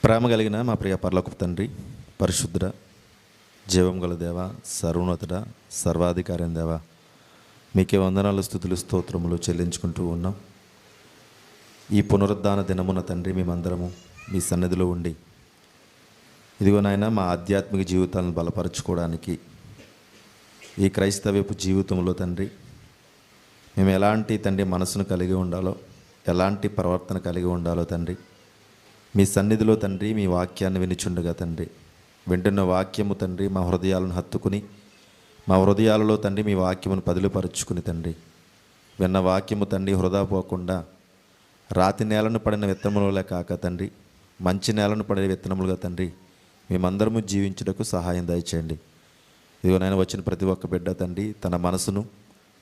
ప్రేమ కలిగిన మా ప్రియ పరలోకపు తండ్రి, పరిశుద్ధుడ, జీవం గల దేవ, సర్వోన్నతుడ, సర్వాధికారి దేవ, మీకే వందనాలు, స్తుతులు, స్తోత్రములు చెల్లించుకుంటూ ఉన్నాం. ఈ పునరుద్ధాన దినమున తండ్రి మేమందరము మీ సన్నిధిలో ఉండి ఇదిగో నాయన మా ఆధ్యాత్మిక జీవితాలను బలపరచుకోవడానికి ఈ క్రైస్తవ్యపు జీవితంలో తండ్రి మేము ఎలాంటి తండ్రి మనసును కలిగి ఉండాలో, ఎలాంటి ప్రవర్తన కలిగి ఉండాలో తండ్రి మీ సన్నిధిలో తండ్రి మీ వాక్యాన్ని వినిచుండగా తండ్రి వింటున్న వాక్యము తండ్రి మా హృదయాలను హత్తుకుని మా హృదయాలలో తండ్రి మీ వాక్యమును పదిలిపరుచుకుని తండ్రి విన్న వాక్యము తండ్రి వృధా పోకుండా రాతి నేలను పడిన విత్తనములుగా కాక తండ్రి మంచి నేలను పడిన విత్తనములుగా తండ్రి మేమందరము జీవించుటకు సహాయం దయచేయండి. ఇదిగో నేను వచ్చిన ప్రతి ఒక్క బిడ్డ తండ్రి తన మనసును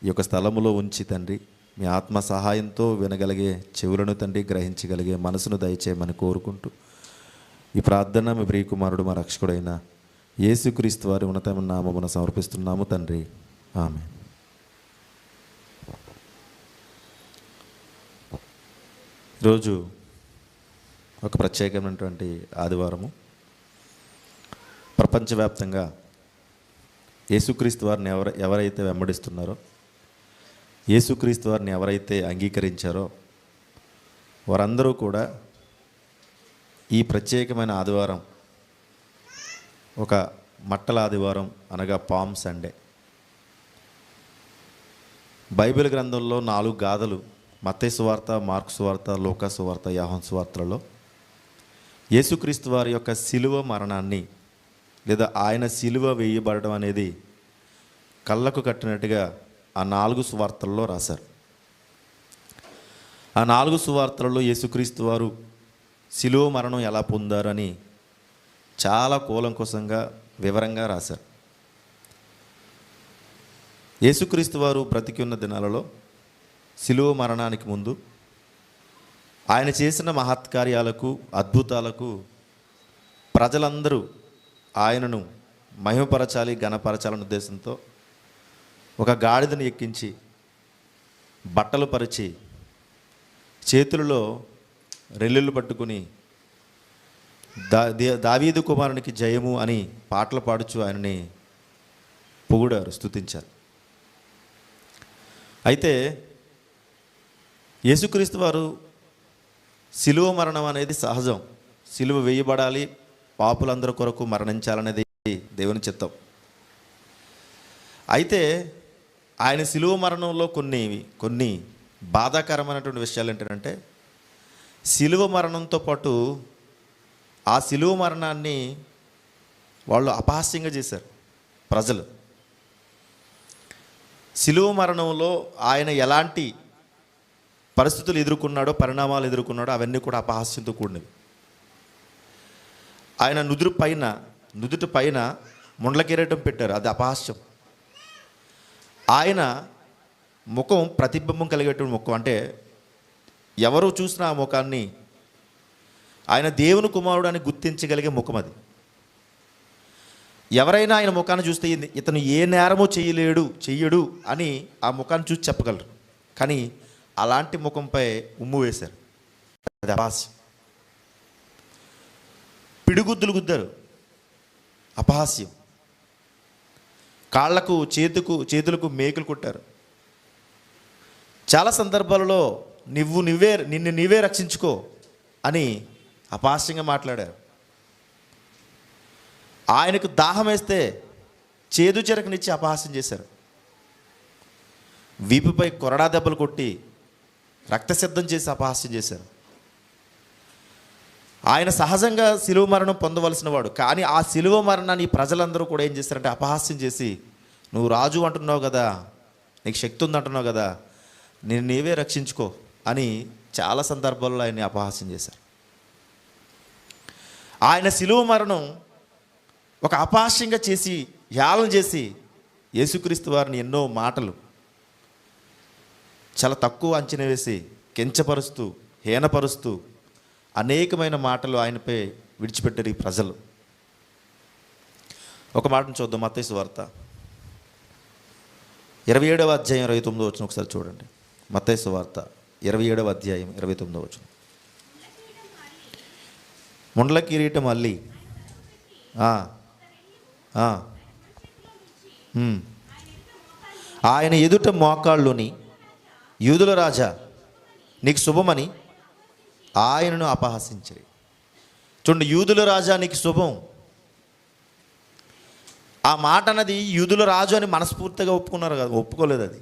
ఈ యొక్క స్థలములో ఉంచి తండ్రి మీ ఆత్మ సహాయంతో వినగలిగే చెవులను తండ్రి గ్రహించగలిగే మనసును దయచేయమని కోరుకుంటూ ఈ ప్రార్థన మీ ప్రియకుమారుడు మా రక్షకుడైన యేసుక్రీస్తు వారి ఉన్నతమైన నామమున సమర్పిస్తున్నాము తండ్రి, ఆమేన్. ఈరోజు ఒక ప్రత్యేకమైనటువంటి ఆదివారము. ప్రపంచవ్యాప్తంగా యేసుక్రీస్తు వారిని ఎవరైతే వెంబడిస్తున్నారో, యేసుక్రీస్తు వారిని ఎవరైతే అంగీకరించారో వారందరూ కూడా ఈ ప్రత్యేకమైన ఆదివారం ఒక మట్టల ఆదివారం అనగా పామ్ సండే. బైబిల్ గ్రంథంలో 4 గాథలు మత్తయి సువార్త, మార్కు సువార్త, లూకా సువార్త, యోహాను సువార్తలలో యేసుక్రీస్తు వారి యొక్క శిలువ మరణాన్ని లేదా ఆయన శిలువ వేయబడడం అనేది కళ్ళకు కట్టినట్టుగా ఆ 4 సువార్తల్లో రాశారు. ఆ 4 సువార్తలలో యేసుక్రీస్తు వారు శిలువ మరణం ఎలా పొందారని చాలా కూలంకుషంగా వివరంగా రాశారు. యేసుక్రీస్తు వారు బ్రతికి ఉన్న దినాలలో శిలువ మరణానికి ముందు ఆయన చేసిన మహత్కార్యాలకు, అద్భుతాలకు ప్రజలందరూ ఆయనను మహిమపరచాలి, ఘనపరచాలనే ఉద్దేశంతో ఒక గాడిదను ఎక్కించి బట్టలు పరిచి చేతులలో రెల్లులు పట్టుకుని దావీదు కుమారునికి జయము అని పాటలు పాడుచు ఆయనని పొగిడారు, స్తుతించారు. అయితే యేసుక్రీస్తు వారు శిలువ మరణం అనేది సహజం, శిలువ వేయబడాలి, పాపులందరి కొరకు మరణించాలనేది దేవుని చిత్తం. అయితే ఆయన శిలువ మరణంలో కొన్ని బాధాకరమైనటువంటి విషయాలు ఏంటంటే, శిలువ మరణంతో పాటు ఆ శిలువ మరణాన్ని వాళ్ళు అపహాస్యంగా చేశారు ప్రజలు. శిలువ మరణంలో ఆయన ఎలాంటి పరిస్థితులు ఎదుర్కొన్నాడో, పరిణామాలు ఎదుర్కొన్నాడో అవన్నీ కూడా అపహాస్యంతో కూడినవి. ఆయన నుదుటి పైన ముండ్ల కిరీటం పెట్టారు, అది అపహాస్యం. ఆయన ముఖం ప్రతిబింబం కలిగేటువంటి ముఖం, అంటే ఎవరు చూసినా ఆ ముఖాన్ని ఆయన దేవుని కుమారుడు అని గుర్తించగలిగే ముఖం అది. ఎవరైనా ఆయన ముఖాన్ని చూస్తే ఇతను ఏ నేరమో చెయ్యడు అని ఆ ముఖాన్ని చూసి చెప్పగలరు. కానీ అలాంటి ముఖంపై ఉమ్ము వేశారు, అది అపహాస్యం. పిడిగుద్దులు గుద్దారు, అపహాస్యం. కాళ్లకు చేతులకు మేకులు కొట్టారు. చాలా సందర్భాలలో నిన్ను నీవే రక్షించుకో అని అపహాస్యంగా మాట్లాడారు. ఆయనకు దాహం వేస్తే చేదు చెరకనిచ్చి అపహాస్యం చేశారు. వీపుపై కొరడా దెబ్బలు కొట్టి రక్తసిద్ధం చేసి అపహాస్యం చేశారు. ఆయన సహజంగా శిలువ మరణం పొందవలసిన వాడు, కానీ ఆ శిలువ మరణాన్ని ప్రజలందరూ కూడా ఏం చేశారంటే అపహాస్యం చేసి, నువ్వు రాజు అంటున్నావు కదా, నీకు శక్తి ఉంది అంటున్నావు కదా, నేను నీవే రక్షించుకో అని చాలా సందర్భాల్లో ఆయన్ని అపహాస్యం చేశారు. ఆయన శిలువ మరణం ఒక అపహాస్యంగా చేసి, హేళన చేసి యేసుక్రీస్తు వారిని ఎన్నో మాటలు చాలా తక్కువ అంచనా వేసి, కించపరుస్తూ, హీనపరుస్తూ అనేకమైన మాటలు ఆయనపై విడిచిపెట్టారు ఈ ప్రజలు. ఒక మాటను చూద్దాం. మత్తయి సువార్త 27వ అధ్యాయం 29వ వచనం ఒకసారి చూడండి. మత్తయి సువార్త 27వ అధ్యాయం 29వ వచనం. ముండ్ల కిరీటం అల్లి ఆ, ఆ, ఆయన ఎదుట మోకాళ్ళుని యూదుల రాజా నీకు శుభమని ఆయనను అపహసించిరి. చూడండి, యూదుల రాజా నీకు శుభం. ఆ మాట అన్నది యూదుల రాజు అని మనస్ఫూర్తిగా ఒప్పుకున్నారు కదా, ఒప్పుకోలేదు. అది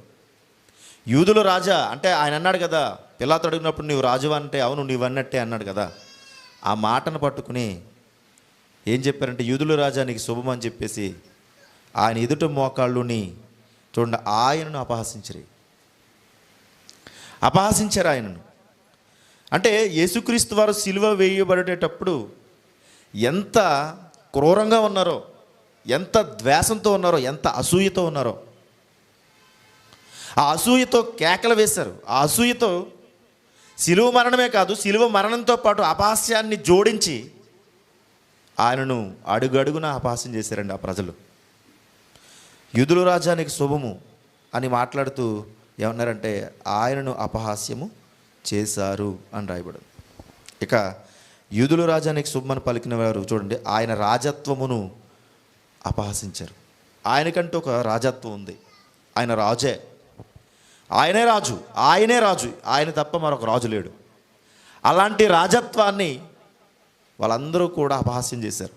యూదుల రాజా అంటే ఆయన అన్నాడు కదా, పిలాతు అడిగినప్పుడు నీవు రాజు అంటే అవును నీవు అన్నట్టే అన్నాడు కదా. ఆ మాటను పట్టుకుని ఏం చెప్పారంటే యూదుల రాజా నీకు శుభం అని చెప్పేసి ఆయన ఎదుట మోకాళ్ళుని చూడండి ఆయనను అపహసించారు ఆయనను. అంటే యేసుక్రీస్తు వారు సిలువ వేయబడేటప్పుడు ఎంత క్రూరంగా ఉన్నారో, ఎంత ద్వేషంతో ఉన్నారో, ఎంత అసూయతో ఉన్నారో. ఆ అసూయతో కేకలు వేశారు. ఆ అసూయతో సిలువ మరణమే కాదు, సిలువ మరణంతో పాటు అపహాస్యాన్ని జోడించి ఆయనను అడుగడుగున అపహాస్యం చేశారండి ఆ ప్రజలు. యూదుల రాజానికి శుభము అని మాట్లాడుతూ ఏమన్నారంటే ఆయనను అపహాస్యము చేశారు అని రాయబడింది. ఇక యూదుల రాజానికి శుభమని పలికిన వారు చూడండి ఆయన రాజత్వమును అపహసించారు. ఆయనకంటూ ఒక రాజత్వం ఉంది. ఆయన రాజే, ఆయనే రాజు, ఆయన తప్ప మరొక రాజు లేడు. అలాంటి రాజత్వాన్ని వాళ్ళందరూ కూడా అపహాస్యం చేశారు.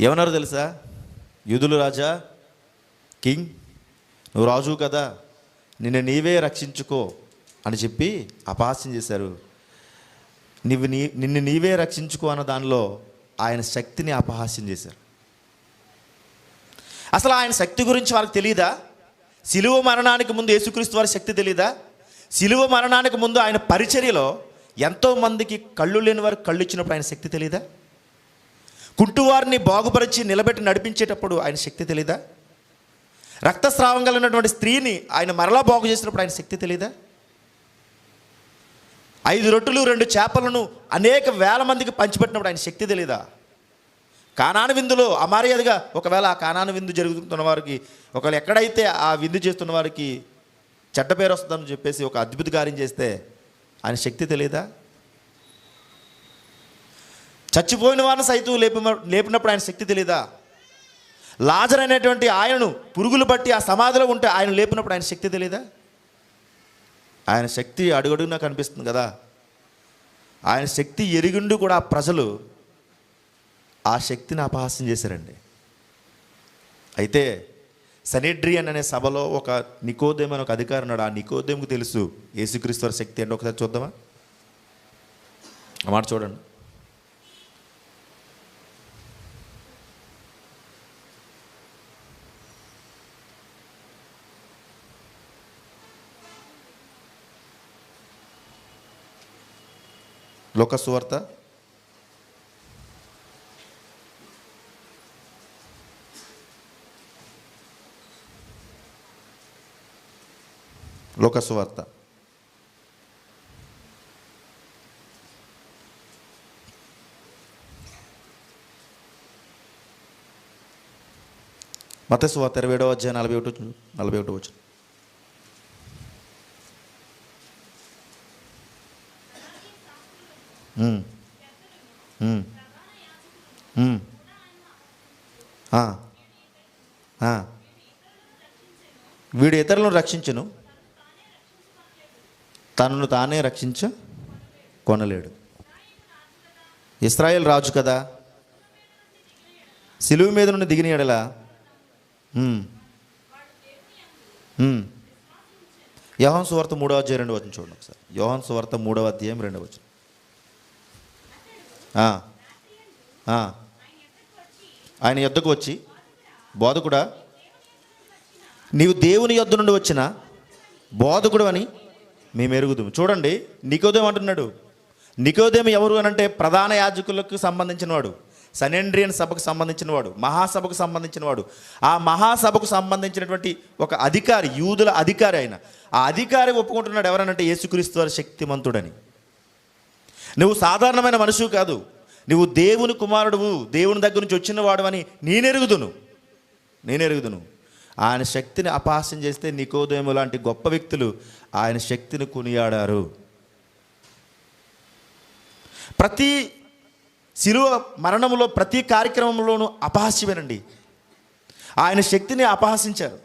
ఏమన్నారు తెలుసా? యూదుల రాజా, కింగ్, నువ్వు రాజు కదా, నీవే రక్షించుకో అని చెప్పి అపహాస్యం చేశారు. నిన్ను నీవే రక్షించుకో అన్న దానిలో ఆయన శక్తిని అపహాస్యం చేశారు. అసలు ఆయన శక్తి గురించి వాళ్ళకి తెలియదా? సిలువ మరణానికి ముందు యేసుక్రీస్తు వారి శక్తి తెలియదా? సిలువ మరణానికి ముందు ఆయన పరిచర్యలో ఎంతోమందికి కళ్ళు లేని వారికి కళ్ళు ఇచ్చినప్పుడు ఆయన శక్తి తెలియదా? కుంటువారిని బాగుపరిచి నిలబెట్టి నడిపించేటప్పుడు ఆయన శక్తి తెలీదా? రక్తస్రావం కలిగినటువంటి స్త్రీని ఆయన మరలా బాగు చేసినప్పుడు ఆయన శక్తి తెలీదా? 5 రొట్టెలు 2 చేపలను అనేక వేల మందికి పంచిపెట్టినప్పుడు ఆయన శక్తి తెలీదా? కానాను విందులో అమర్యాదగా ఒకవేళ ఆ కానాను విందు జరుగుతున్న వారికి, ఒకవేళ ఎక్కడైతే ఆ విందు చేస్తున్న వారికి చెడ్డ పేరు వస్తుందని చెప్పేసి ఒక అద్భుత కార్యం చేస్తే ఆయన శక్తి తెలీదా? చచ్చిపోయిన వారిని సైతం లేపినప్పుడు ఆయన శక్తి తెలీదా? లాజర్ అనేటువంటి ఆయనను పురుగులు పట్టి ఆ సమాధిలో ఉంటే ఆయన లేపినప్పుడు ఆయన శక్తి తెలీదా? ఆయన శక్తి అడుగడుగునా కనిపిస్తుంది కదా. ఆయన శక్తి ఎరిగిండు కూడా ఆ ప్రజలు ఆ శక్తిని అపహాస్యం చేశారండి. అయితే సనెడ్రియన్ అనే సభలో ఒక నికోదేము అనే ఒక అధికారి ఉన్నాడు. ఆ నికోదేముకు తెలుసు యేసుక్రీస్తు వారి శక్తి అంటే. ఒకసారి చూద్దామా ఆ మాట చూడండి. లూకా సువార్త 27వ అధ్యాయం 41 వచ్చు. వీడు ఇతరులను రక్షించును, తనను తానే కొనలేడు. ఇశ్రాయేల్ రాజు కదా, సిలువ మీద నుండి దిగిన ఎడల యోహాను సువార్త 3వ అధ్యాయం 2వ వచనం చూడండి ఒకసారి. యోహాను సువార్త 3వ అధ్యాయం 2వ వచనం. ఆయన యొద్దకు వచ్చి, బోధకుడా నీవు దేవుని యొద్ద నుండి వచ్చిన బోధకుడు అని మేము ఎరుగుదుము. చూడండి, నికోదేము అంటున్నాడు. నికోదేము ఎవరు అని అంటే ప్రధాన యాజకులకు సంబంధించిన వాడు, సనెడ్రియన్ సభకు సంబంధించిన వాడు, మహాసభకు సంబంధించిన వాడు. ఆ మహాసభకు సంబంధించినటువంటి ఒక అధికారి, యూదుల అధికారి. ఆయన ఆ అధికారి ఒప్పుకుంటున్నాడు ఎవరనంటే యేసుక్రీస్తు వారి శక్తిమంతుడని. నువ్వు సాధారణమైన మనుషువు కాదు, నువ్వు దేవుని కుమారుడువు, దేవుని దగ్గర నుంచి వచ్చిన వాడు అని నేనెరుగుదును. ఆయన శక్తిని అపహాస్యం చేస్తే నికోదేము లాంటి గొప్ప వ్యక్తులు ఆయన శక్తిని కొనియాడారు. ప్రతి శిలువ మరణములో ప్రతి కార్యక్రమంలోనూ అపహాస్యమేనండి. ఆయన శక్తిని అపహాసించారు,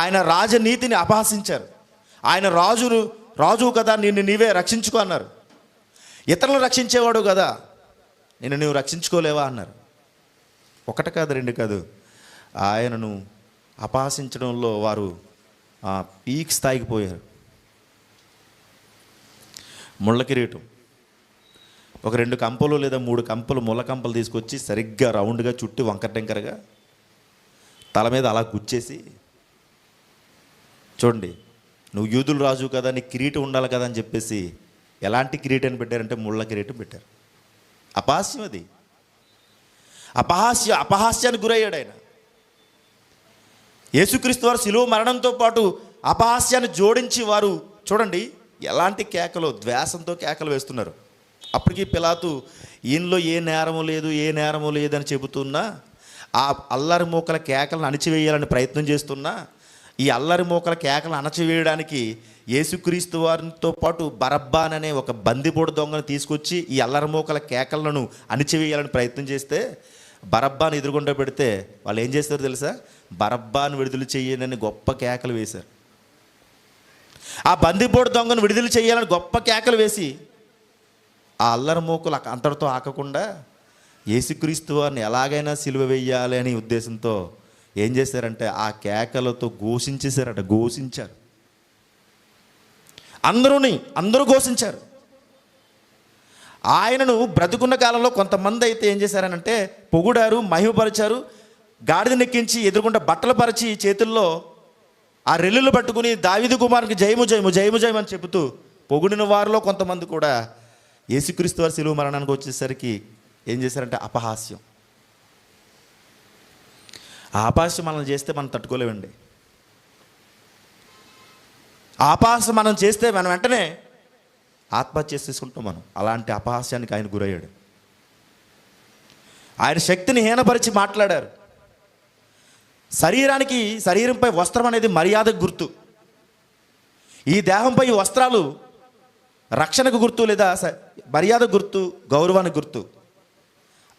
ఆయన రాజనీతిని అపహాసించారు. ఆయన రాజు కదా, నిన్ను నీవే రక్షించుకో అన్నారు. ఇతరులను రక్షించేవాడు కదా, నిన్ను నువ్వు రక్షించుకోలేవా అన్నారు. ఒకటి కాదు, రెండు కాదు, ఆయనను అపహాసించడంలో వారు పీక్ స్థాయికి పోయారు. ముళ్ళ కిరీటం, ఒక 2 కంపలు లేదా 3 కంపలు ముళ్ళ కంపలు తీసుకొచ్చి సరిగ్గా రౌండ్గా చుట్టి వంకరటెంకరగా తల మీద అలా గుచ్చేసి, చూడండి నువ్వు యూదుల రాజు కదా, నీ కిరీటం ఉండాలి కదా అని చెప్పేసి ఎలాంటి కిరీటాన్ని పెట్టారంటే ముళ్ళ కిరీటం పెట్టారు. అపహాస్యం అది, అపహాస్యానికి గురయ్యాడు ఆయన. యేసుక్రీస్తు వారు శిలువ మరణంతో పాటు అపహాస్యాన్ని జోడించి వారు చూడండి ఎలాంటి కేకలు, ద్వేషంతో కేకలు వేస్తున్నారు. అప్పటికి పిలాతు ఈయనలో ఏ నేరము లేదు అని చెబుతున్నా, ఆ అల్లరి మూకల కేకలను అణచివేయాలని ప్రయత్నం చేస్తున్నా, ఈ అల్లరి మూకల కేకలను అణచివేయడానికి యేసుక్రీస్తు వారితో పాటు బరబ్బాన్ అనే ఒక బందిపోటు దొంగను తీసుకొచ్చి ఈ అల్లరి మూకల కేకలను అణచివేయాలని ప్రయత్నం చేస్తే, బరబ్బాను ఎదురుగుండా పెడితే వాళ్ళు ఏం చేస్తారో తెలుసా? బరబ్బాను విడుదల చెయ్యనని గొప్ప కేకలు వేశారు. ఆ బందిపోటు దొంగను విడుదల చేయాలని గొప్ప కేకలు వేసి, ఆ అల్లరి మూకలు అంతటితో ఆకకుండా యేసుక్రీస్తు వారిని ఎలాగైనా సిలువ వేయాలి అనే ఉద్దేశంతో ఏం చేశారంటే ఆ కేకలతో ఘోషించారు. అందరూ ఘోషించారు. ఆయనను బ్రతుకున్న కాలంలో కొంతమంది అయితే ఏం చేశారనంటే పొగుడారు, మహిమపరిచారు. గాడిద నెక్కించి ఎదురుగుండా బట్టలు పరిచి చేతుల్లో ఆ రెల్లులు పట్టుకుని దావీదు కుమారునికి జయము జయము జయము జయము అని చెబుతూ పొగిడిన వారిలో కొంతమంది కూడా యేసుక్రీస్తు వారి శిలువ మరణానికి వచ్చేసరికి ఏం చేశారంటే అపహాస్యం. ఆ అపహాస్యం మనం చేస్తే మనం తట్టుకోలేమండి. ఆ అపహాస్యం మనం చేస్తే మనం వెంటనే ఆత్మహత్య చేసుకుంటాం మనం. అలాంటి అపహాస్యానికి ఆయన గురయ్యాడు. ఆయన శక్తిని హీనపరిచి మాట్లాడారు. శరీరంపై వస్త్రం అనేది మర్యాదకు గుర్తు. ఈ దేహంపై వస్త్రాలు రక్షణకు గుర్తు, లేదా మర్యాద గుర్తు, గౌరవానికి గుర్తు.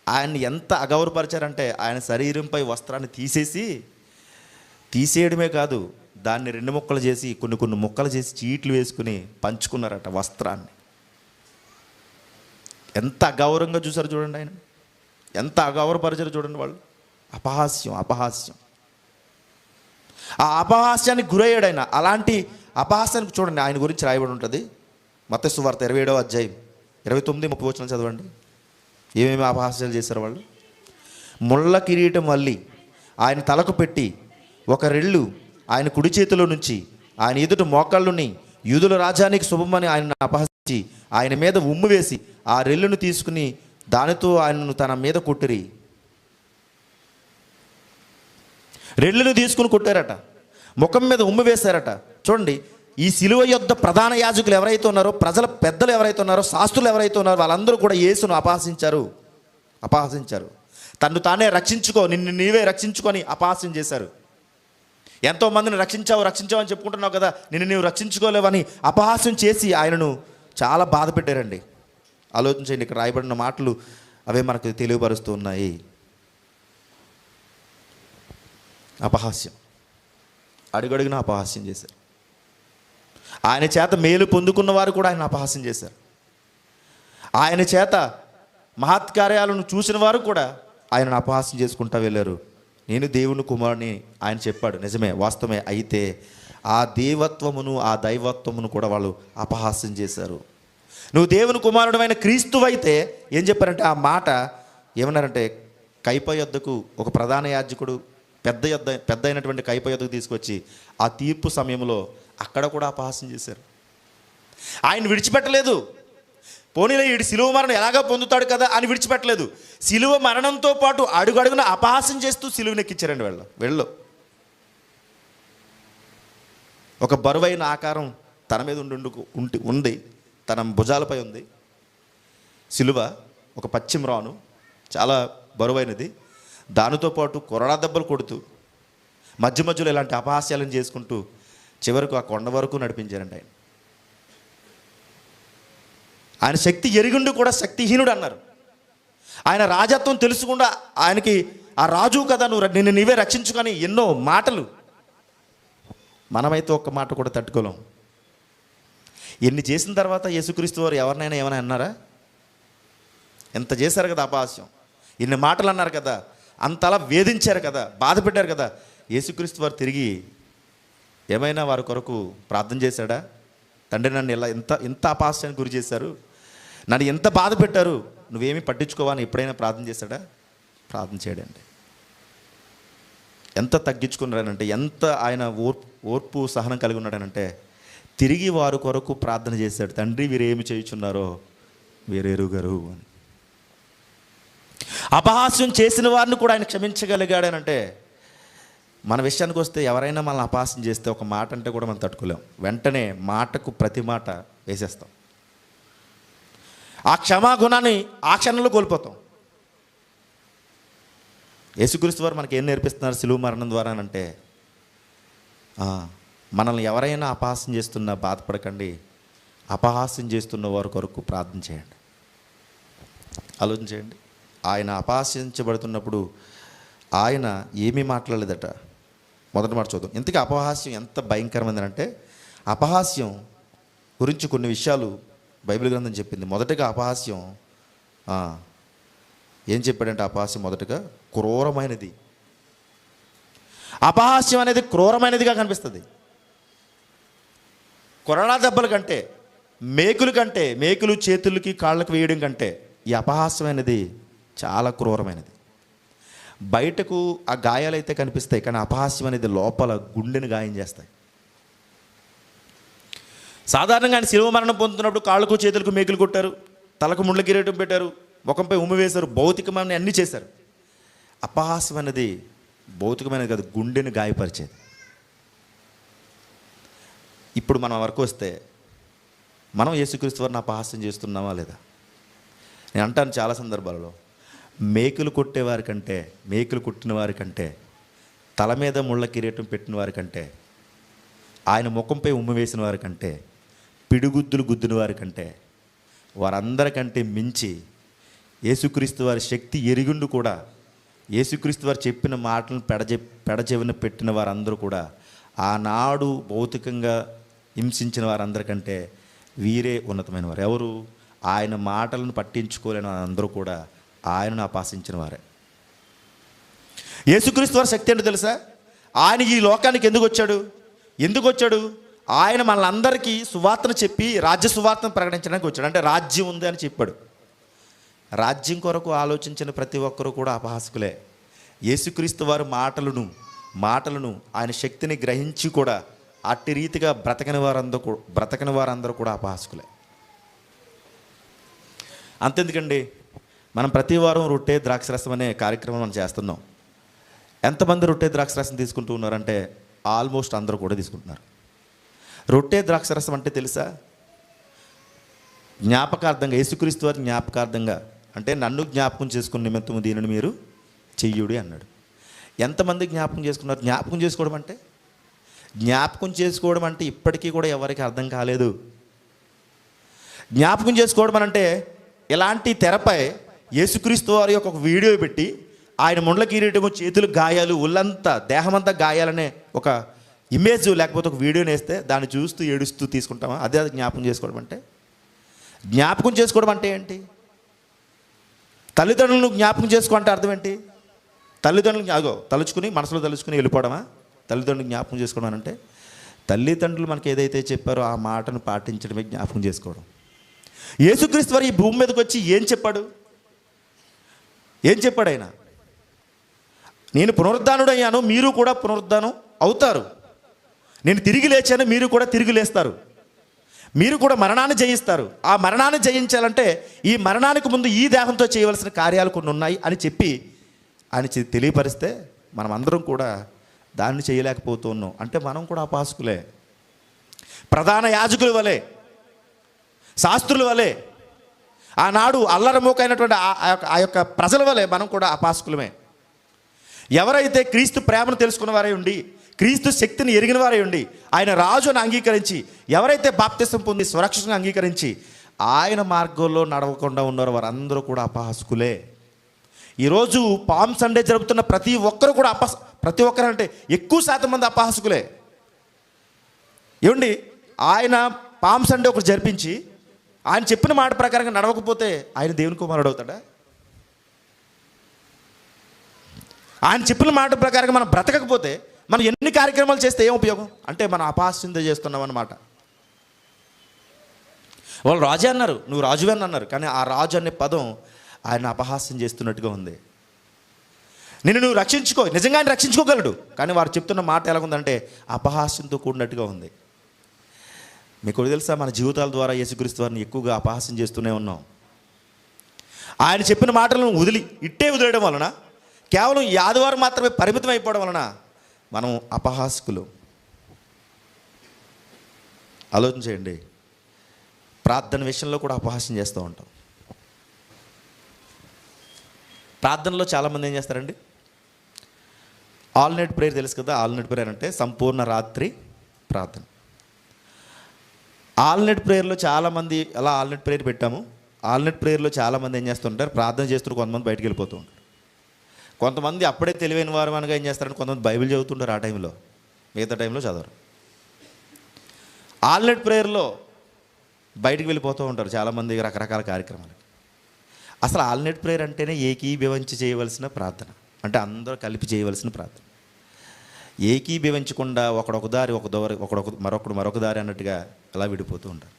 ఆయన్ని ఎంత అగౌరవపరిచారంటే ఆయన శరీరంపై వస్త్రాన్ని తీసేయడమే కాదు, దాన్ని 2 ముక్కలు చేసి కొన్ని ముక్కలు చేసి చీట్లు వేసుకుని పంచుకున్నారట వస్త్రాన్ని. ఎంత అగౌరవంగా చూసారు చూడండి, ఆయన ఎంత అగౌరవపరిచారు చూడండి వాళ్ళు. అపహాస్యం. ఆ అపహాస్యానికి గురయ్యాడు ఆయన. అలాంటి అపహాస్యానికి చూడండి ఆయన గురించి రాయబడి ఉంటుంది. మత్తయి సువార్త 27వ అధ్యాయం 29-30 వచనాలు చదవండి. ఏమేమి అపహాస్యాలు చేశారు వాళ్ళు. ముళ్ళ కిరీటం వల్లి ఆయన తలకు పెట్టి ఒక రెల్లు ఆయన కుడి చేతిలో నుంచి ఆయన ఎదుట మోకాళ్ళుని యూదుల రాజానికి శుభమని ఆయన అపహసించి ఆయన మీద ఉమ్ము వేసి ఆ రెల్లును తీసుకుని దానితో ఆయనను తన మీద కొట్టిరి. రెల్లును తీసుకుని కొట్టారట, ముఖం మీద ఉమ్ము వేశారట. చూడండి, ఈ శిలువ యొద్ద ప్రధాన యాజకులు ఎవరైతే ఉన్నారో, ప్రజల పెద్దలు ఎవరైతే ఉన్నారో, శాస్త్రులు ఎవరైతే ఉన్నారో వాళ్ళందరూ కూడా యేసును అపహాసించారు. తన్ను తానే రక్షించుకో, నిన్ను నీవే రక్షించుకొని అపహాస్యం చేశారు. ఎంతోమందిని రక్షించావు అని చెప్పుకుంటున్నావు కదా, నిన్ను నీవు రక్షించుకోలేవని అపహాస్యం చేసి ఆయనను చాలా బాధ పెట్టారండి. ఆలోచించండి, ఇక్కడ రాయబడిన మాటలు అవే మనకు తెలియపరుస్తూ ఉన్నాయి. అపహాస్యం, అడుగడుగున అపహాస్యం చేశారు. ఆయన చేత మేలు పొందుకున్న వారు కూడా ఆయన అపహాస్యం చేశారు. ఆయన చేత మహత్కార్యాలను చూసిన వారు కూడా ఆయనను అపహాస్యం చేసుకుంటూ వెళ్ళారు. నేను దేవుని కుమారుని ఆయన చెప్పాడు, నిజమే, వాస్తవమే. అయితే ఆ దేవత్వమును ఆ దైవత్వమును కూడా వాళ్ళు అపహాస్యం చేశారు. నువ్వు దేవుని కుమారుడు అయిన క్రీస్తువైతే ఏం చెప్పారంటే, ఆ మాట ఏమన్నారంటే, కైప యొద్దకు ఒక ప్రధాన యాజకుడు పెద్ద అయినటువంటి కైప యొద్దకు తీసుకొచ్చి ఆ తీర్పు సమయంలో అక్కడ కూడా అపహాస్యం చేశారు. ఆయన విడిచిపెట్టలేదు. పోనీలే వీడి శిలువ మరణం ఎలాగా పొందుతాడు కదా అని విడిచిపెట్టలేదు. శిలువ మరణంతో పాటు అడుగడుగున అపహాస్యం చేస్తూ శిలువనెక్కించారండి వెళ్ళు. ఒక బరువైన ఆకారం తన మీద ఉంది, తన భుజాలపై ఉంది. శిలువ ఒక పశ్చిమ రాను, చాలా బరువైనది. దానితో పాటు కొరడా దెబ్బలు కొడుతూ మధ్యలో ఇలాంటి అపహాస్యాలను చేసుకుంటూ చివరకు ఆ కొండ వరకు నడిపించారండి ఆయన. ఆయన శక్తి ఎరుగుండి కూడా శక్తిహీనుడు అన్నారు. ఆయన రాజత్వం తెలుసుకుండా ఆయనకి ఆ రాజు కదా నిన్ను నీవే రక్షించుకొని ఎన్నో మాటలు. మనమైతే ఒక్క మాట కూడా తట్టుకోలేం. ఎన్ని చేసిన తర్వాత యేసుక్రీస్తు వారు ఎవరినైనా ఏమైనా అన్నారా? ఎంత చేశారు కదా అపహాస్యం, ఇన్ని మాటలు అన్నారు కదా, అంతలా వేధించారు కదా, బాధ పెట్టారు కదా. యేసుక్రీస్తు వారు తిరిగి ఏమైనా వారి కొరకు ప్రార్థన చేశాడా? తండ్రి, నన్ను ఎలా ఎంత అపహాస్యానికి గురి చేశారు, నన్ను ఎంత బాధ పెట్టారు, నువ్వేమీ పట్టించుకోవని ఎప్పుడైనా ప్రార్థన చేశాడా? ప్రార్థన చేయడండి. ఎంత తగ్గించుకున్నాడనంటే, ఎంత ఆయన ఓర్పు సహనం కలిగి ఉన్నాడనంటే, తిరిగి వారి కొరకు ప్రార్థన చేశాడు. తండ్రి, వీరేమి చేయుచున్నారో వీరెరుగరు అని. అపహాస్యం చేసిన వారిని కూడా ఆయన క్షమించగలిగాడనంటే, మన విషయానికి వస్తే ఎవరైనా మనల్ని అపహాస్యం చేస్తే ఒక మాట అంటే కూడా మనం తట్టుకోలేం. వెంటనే మాటకు ప్రతి మాట వేసేస్తాం. ఆ క్షమాగుణాన్ని ఆ క్షణంలో కోల్పోతాం. యేసుక్రీస్తు వారు మనకి ఏం నేర్పిస్తున్నారు సిలువ మరణం ద్వారా అంటే, మనల్ని ఎవరైనా అపహాస్యం చేస్తున్నా బాధపడకండి, అపహాస్యం చేస్తున్న వారి కొరకు ప్రార్థన చేయండి. ఆలోచన చేయండి. ఆయన అపహాస్యించబడుతున్నప్పుడు ఆయన ఏమీ మాట్లాడలేదట. మొదటి మాట చూద్దాం. ఇంతకీ అపహాస్యం ఎంత భయంకరమైందంటే, అపహాస్యం గురించి కొన్ని విషయాలు బైబిల్ గ్రంథం చెప్పింది. మొదటగా అపహాస్యం ఏం చెప్పాడంటే, అపహాస్యం మొదటగా క్రూరమైనది. అపహాస్యం అనేది క్రూరమైనదిగా కనిపిస్తుంది. కొరడా దెబ్బల కంటే, మేకులు చేతులకి కాళ్ళకు వేయడం కంటే ఈ అపహాస్యం అనేది చాలా క్రూరమైనది. బయటకు ఆ గాయాలైతే కనిపిస్తాయి, కానీ అపహాస్యం అనేది లోపల గుండెని గాయం చేస్తాయి. సాధారణంగా ఆయన శిలువ మరణం పొందుతున్నప్పుడు కాళ్ళకు చేతులకు మేకులు కొట్టారు, తలకు ముళ్ళ కిరీటం పెట్టారు, ముఖంపై ఉమ్మి వేశారు, భౌతికమైన అన్నీ చేశారు. అపహాస్యం అనేది భౌతికమైనది కాదు, గుండెని గాయపరిచేది. ఇప్పుడు మనం వరకు వస్తే మనం యేసుక్రీస్తు వారిని అపహాస్యం చేస్తున్నామా లేదా? నేను అంటాను చాలా సందర్భాలలో, మేకులు కొట్టిన వారి కంటే తల మీద ముళ్ళ కిరీటం పెట్టిన వారి కంటే, ఆయన ముఖంపై ఉమ్మి వేసిన వారి కంటే, పిడిగుద్దులు గుద్దిన వారి కంటే, వారందరికంటే మించి యేసుక్రీస్తు వారి శక్తి ఎరిగిండు కూడా, యేసుక్రీస్తు వారు చెప్పిన మాటలను పెడచెవిన పెట్టిన వారందరూ కూడా, ఆనాడు భౌతికంగా హింసించిన వారందరికంటే వీరే ఉన్నతమైన వారు. ఎవరు? ఆయన మాటలను పట్టించుకోలేని వారందరూ కూడా ఆయనను అపహాసించిన వారే. యేసుక్రీస్తు వారి శక్తి ఏంటో తెలుసా? ఆయన ఈ లోకానికి ఎందుకు వచ్చాడు? ఆయన మనందరికీ సువార్తను చెప్పి రాజ్య సువార్తను ప్రకటించడానికి వచ్చాడు. అంటే రాజ్యం ఉంది అని చెప్పాడు. రాజ్యం కొరకు ఆలోచించిన ప్రతి ఒక్కరూ కూడా అపహాసకులే. యేసుక్రీస్తు వారి మాటలను ఆయన శక్తిని గ్రహించి కూడా అట్టి రీతిగా బ్రతకని వారందరూ కూడా అపహాసకులే. అంతెందుకండి, మనం ప్రతి వారం రొట్టె ద్రాక్షరసం అనే కార్యక్రమం మనం చేస్తున్నాం. ఎంతమంది రొట్టె ద్రాక్షరసం తీసుకుంటూ ఉన్నారంటే ఆల్మోస్ట్ అందరూ కూడా తీసుకుంటున్నారు. రొట్టె ద్రాక్షరసం అంటే తెలుసా? జ్ఞాపకార్థంగా, యేసుక్రీస్తు వారి జ్ఞాపకార్థంగా, అంటే నన్ను జ్ఞాపకం చేసుకున్న నిమిత్తము దీనిని మీరు చెయ్యుడి అన్నాడు. ఎంతమంది జ్ఞాపకం చేసుకున్నారు? జ్ఞాపకం చేసుకోవడం అంటే ఇప్పటికీ కూడా ఎవరికి అర్థం కాలేదు. జ్ఞాపకం చేసుకోవడం అంటే ఇలాంటి తెరపై యేసుక్రీస్తు వారి యొక్క ఒక వీడియో పెట్టి ఆయన ముండ్ల కిరీటము, చేతులు గాయాలు, ఒళ్ళంతా దేహమంతా గాయాలనే ఒక ఇమేజ్ లేకపోతే ఒక వీడియోని వేస్తే దాన్ని చూస్తూ ఏడుస్తూ తీసుకుంటామా? అదే జ్ఞాపకం చేసుకోవడం అంటే. జ్ఞాపకం చేసుకోవడం అంటే ఏంటి? తల్లిదండ్రులను జ్ఞాపకం చేసుకోవాలంటే అర్థం ఏంటి? తల్లిదండ్రులు తలుచుకుని మనసులో తలుచుకుని వెళ్ళిపోవడమా? తల్లిదండ్రులు జ్ఞాపకం చేసుకోవడం అంటే తల్లిదండ్రులు మనకి ఏదైతే చెప్పారో ఆ మాటను పాటించడమే జ్ఞాపకం చేసుకోవడం. యేసుక్రీస్తు వారు ఈ భూమి మీదకి వచ్చి ఏం చెప్పాడు ఆయన? నేను పునరుద్ధానుడయ్యాను, మీరు కూడా పునరుద్ధానం అవుతారు. నేను తిరిగి లేచాను, మీరు కూడా తిరిగి లేస్తారు. మీరు కూడా మరణాన్ని జయిస్తారు. ఆ మరణాన్ని జయించాలంటే ఈ మరణానికి ముందు ఈ దేహంతో చేయవలసిన కార్యాలు కొన్ని ఉన్నాయి అని చెప్పి ఆయన తెలియపరిస్తే మనం అందరం కూడా దాన్ని చేయలేకపోతూ ఉన్నాం. అంటే మనం కూడా అపహాసకులే. ప్రధాన యాజకుల వలె, శాస్త్రుల వలె, ఆనాడు అల్లరమూకైనటువంటి ఆ యొక్క ప్రజల వలె మనం కూడా అపహాసకులమే. ఎవరైతే క్రీస్తు ప్రేమను తెలుసుకున్న వారై ఉండి, క్రీస్తు శక్తిని ఎరిగిన వారై ఉండి, ఆయన రాజును అంగీకరించి, ఎవరైతే బాప్తిసం పొంది స్వరక్షణను అంగీకరించి ఆయన మార్గంలో నడవకుండా ఉన్నారు వారందరూ కూడా అపహాసకులే. ఈరోజు పామ్ సండే జరుపుతున్న ప్రతి ఒక్కరు కూడా ప్రతి ఒక్కరు అంటే ఎక్కువ శాతం మంది అపహాసకులే. ఏమండి, ఆయన పామ్ సండే ఒకటి జరిపించి ఆయన చెప్పిన మాట ప్రకారంగా నడవకపోతే ఆయన దేవుని కుమారుడు అవుతాడా? ఆయన చెప్పిన మాట ప్రకారంగా మనం బ్రతకకపోతే మనం ఎన్ని కార్యక్రమాలు చేస్తే ఏం ఉపయోగం? అంటే మనం అపహాస్యం చేస్తున్నాం అన్నమాట. వాళ్ళు రాజే అన్నారు, నువ్వు రాజువే అని అన్నారు, కానీ ఆ రాజు అనే పదం ఆయన అపహాస్యం చేస్తున్నట్టుగా ఉంది. నువ్వు రక్షించుకో, నిజంగా ఆయన రక్షించుకోగలడు, కానీ వారు చెప్తున్న మాట ఎలాగుందంటే అపహాస్యంతో కూడినట్టుగా ఉంది. మీకు తెలుసా, మన జీవితాల ద్వారా యేసుక్రీస్తు వారిని ఎక్కువగా అపహాస్యం చేస్తూనే ఉన్నాం. ఆయన చెప్పిన మాటలను వదిలేయడం వలన, కేవలం ఈ ఆదివారం మాత్రమే పరిమితం అయిపోవడం వలన మనం అపహాసకులు. ఆలోచన చేయండి, ప్రార్థన విషయంలో కూడా అపహాస్యం చేస్తూ ఉంటాం. ప్రార్థనలో చాలామంది ఏం చేస్తారండి, ఆల్ నైట్ ప్రేయర్ తెలుసు కదా. ఆల్ నైట్ ప్రేయర్ అంటే సంపూర్ణ రాత్రి ప్రార్థన. ఆల్ నైట్ ప్రేయర్లో చాలామంది అలా ఆల్ నైట్ ప్రేయర్ పెట్టాము. ఆల్ నైట్ ప్రేయర్లో చాలామంది ఏం చేస్తుంటారు, ప్రార్థన చేస్తూ కొంతమంది బయటికి వెళ్ళిపోతూ ఉంటారు. కొంతమంది అప్పుడే తెలివైన వారు అనగా ఏం చేస్తారంటే కొంతమంది బైబిల్ చదువుతుంటారు ఆ టైంలో, మిగతా టైంలో చదవరు. ఆల్ నైట్ ప్రేయర్లో బయటికి వెళ్ళిపోతూ ఉంటారు చాలామంది రకరకాల కార్యక్రమాలు. అసలు ఆల్ నైట్ ప్రేయర్ అంటేనే ఏకీభవించి చేయవలసిన ప్రార్థన, అంటే అందరూ కలిపి చేయవలసిన ప్రార్థన. ఏకీభవించకుండా ఒకడొక దారి మరొక దారి అన్నట్టుగా అలా విడిపోతూ ఉంటారు.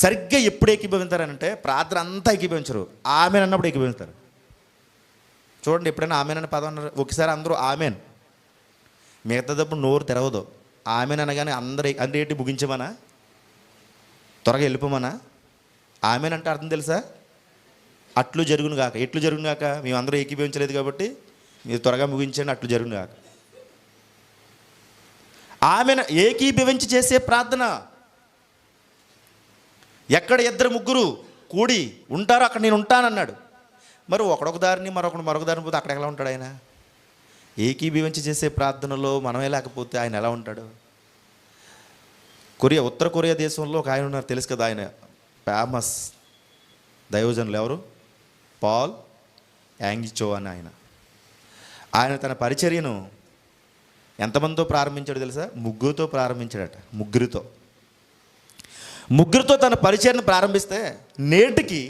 సరిగ్గా ఎప్పుడు ఏకీభవిస్తారనంటే ప్రార్థన అంతా ఏకీభవించరు, ఆమెన్ అన్నప్పుడు ఏకీభవిస్తారు. చూడండి, ఎప్పుడైనా ఆమెన్ అనే పదం అన్నారు, ఒకసారి అందరూ ఆమెన్, మిగతాదప్పుడు నోరు తెరవదు. ఆమెన్ అనగానే అందరూ ఏంటి ముగించమనా, త్వరగా వెళ్ళిపోమనా? ఆమెన్ అంటే అర్థం తెలుసా? అట్లు జరుగును గాక. ఎట్లు జరుగును గాక? మేము అందరూ ఏకీభవించలేదు కాబట్టి మీరు త్వరగా ముగించండి, అట్లు జరుగును గాక. ఆమెను ఏకీభవించి చేసే ప్రార్థన. ఎక్కడ ఇద్దరు ముగ్గురు కూడి ఉంటారో అక్కడ నేను ఉంటానన్నాడు. మరి ఒకడొక దారిని మరొక దారిని పోతే అక్కడ ఎలా ఉంటాడు ఆయన? ఏకీభవించి చేసే ప్రార్థనలో మనమే లేకపోతే ఆయన ఎలా ఉంటాడు? ఉత్తర కొరియా దేశంలో ఒక ఆయన ఉన్నారు, తెలుసు కదా, ఆయన ఫేమస్ దైవజనులు. ఎవరు? పాల్ యాంగిచో అని ఆయన తన పరిచర్యను ఎంతమందితో ప్రారంభించాడు తెలుసా? ముగ్గురితో ప్రారంభించాడట. ముగ్గురితో తన పరిచర్యను ప్రారంభిస్తే నేటికి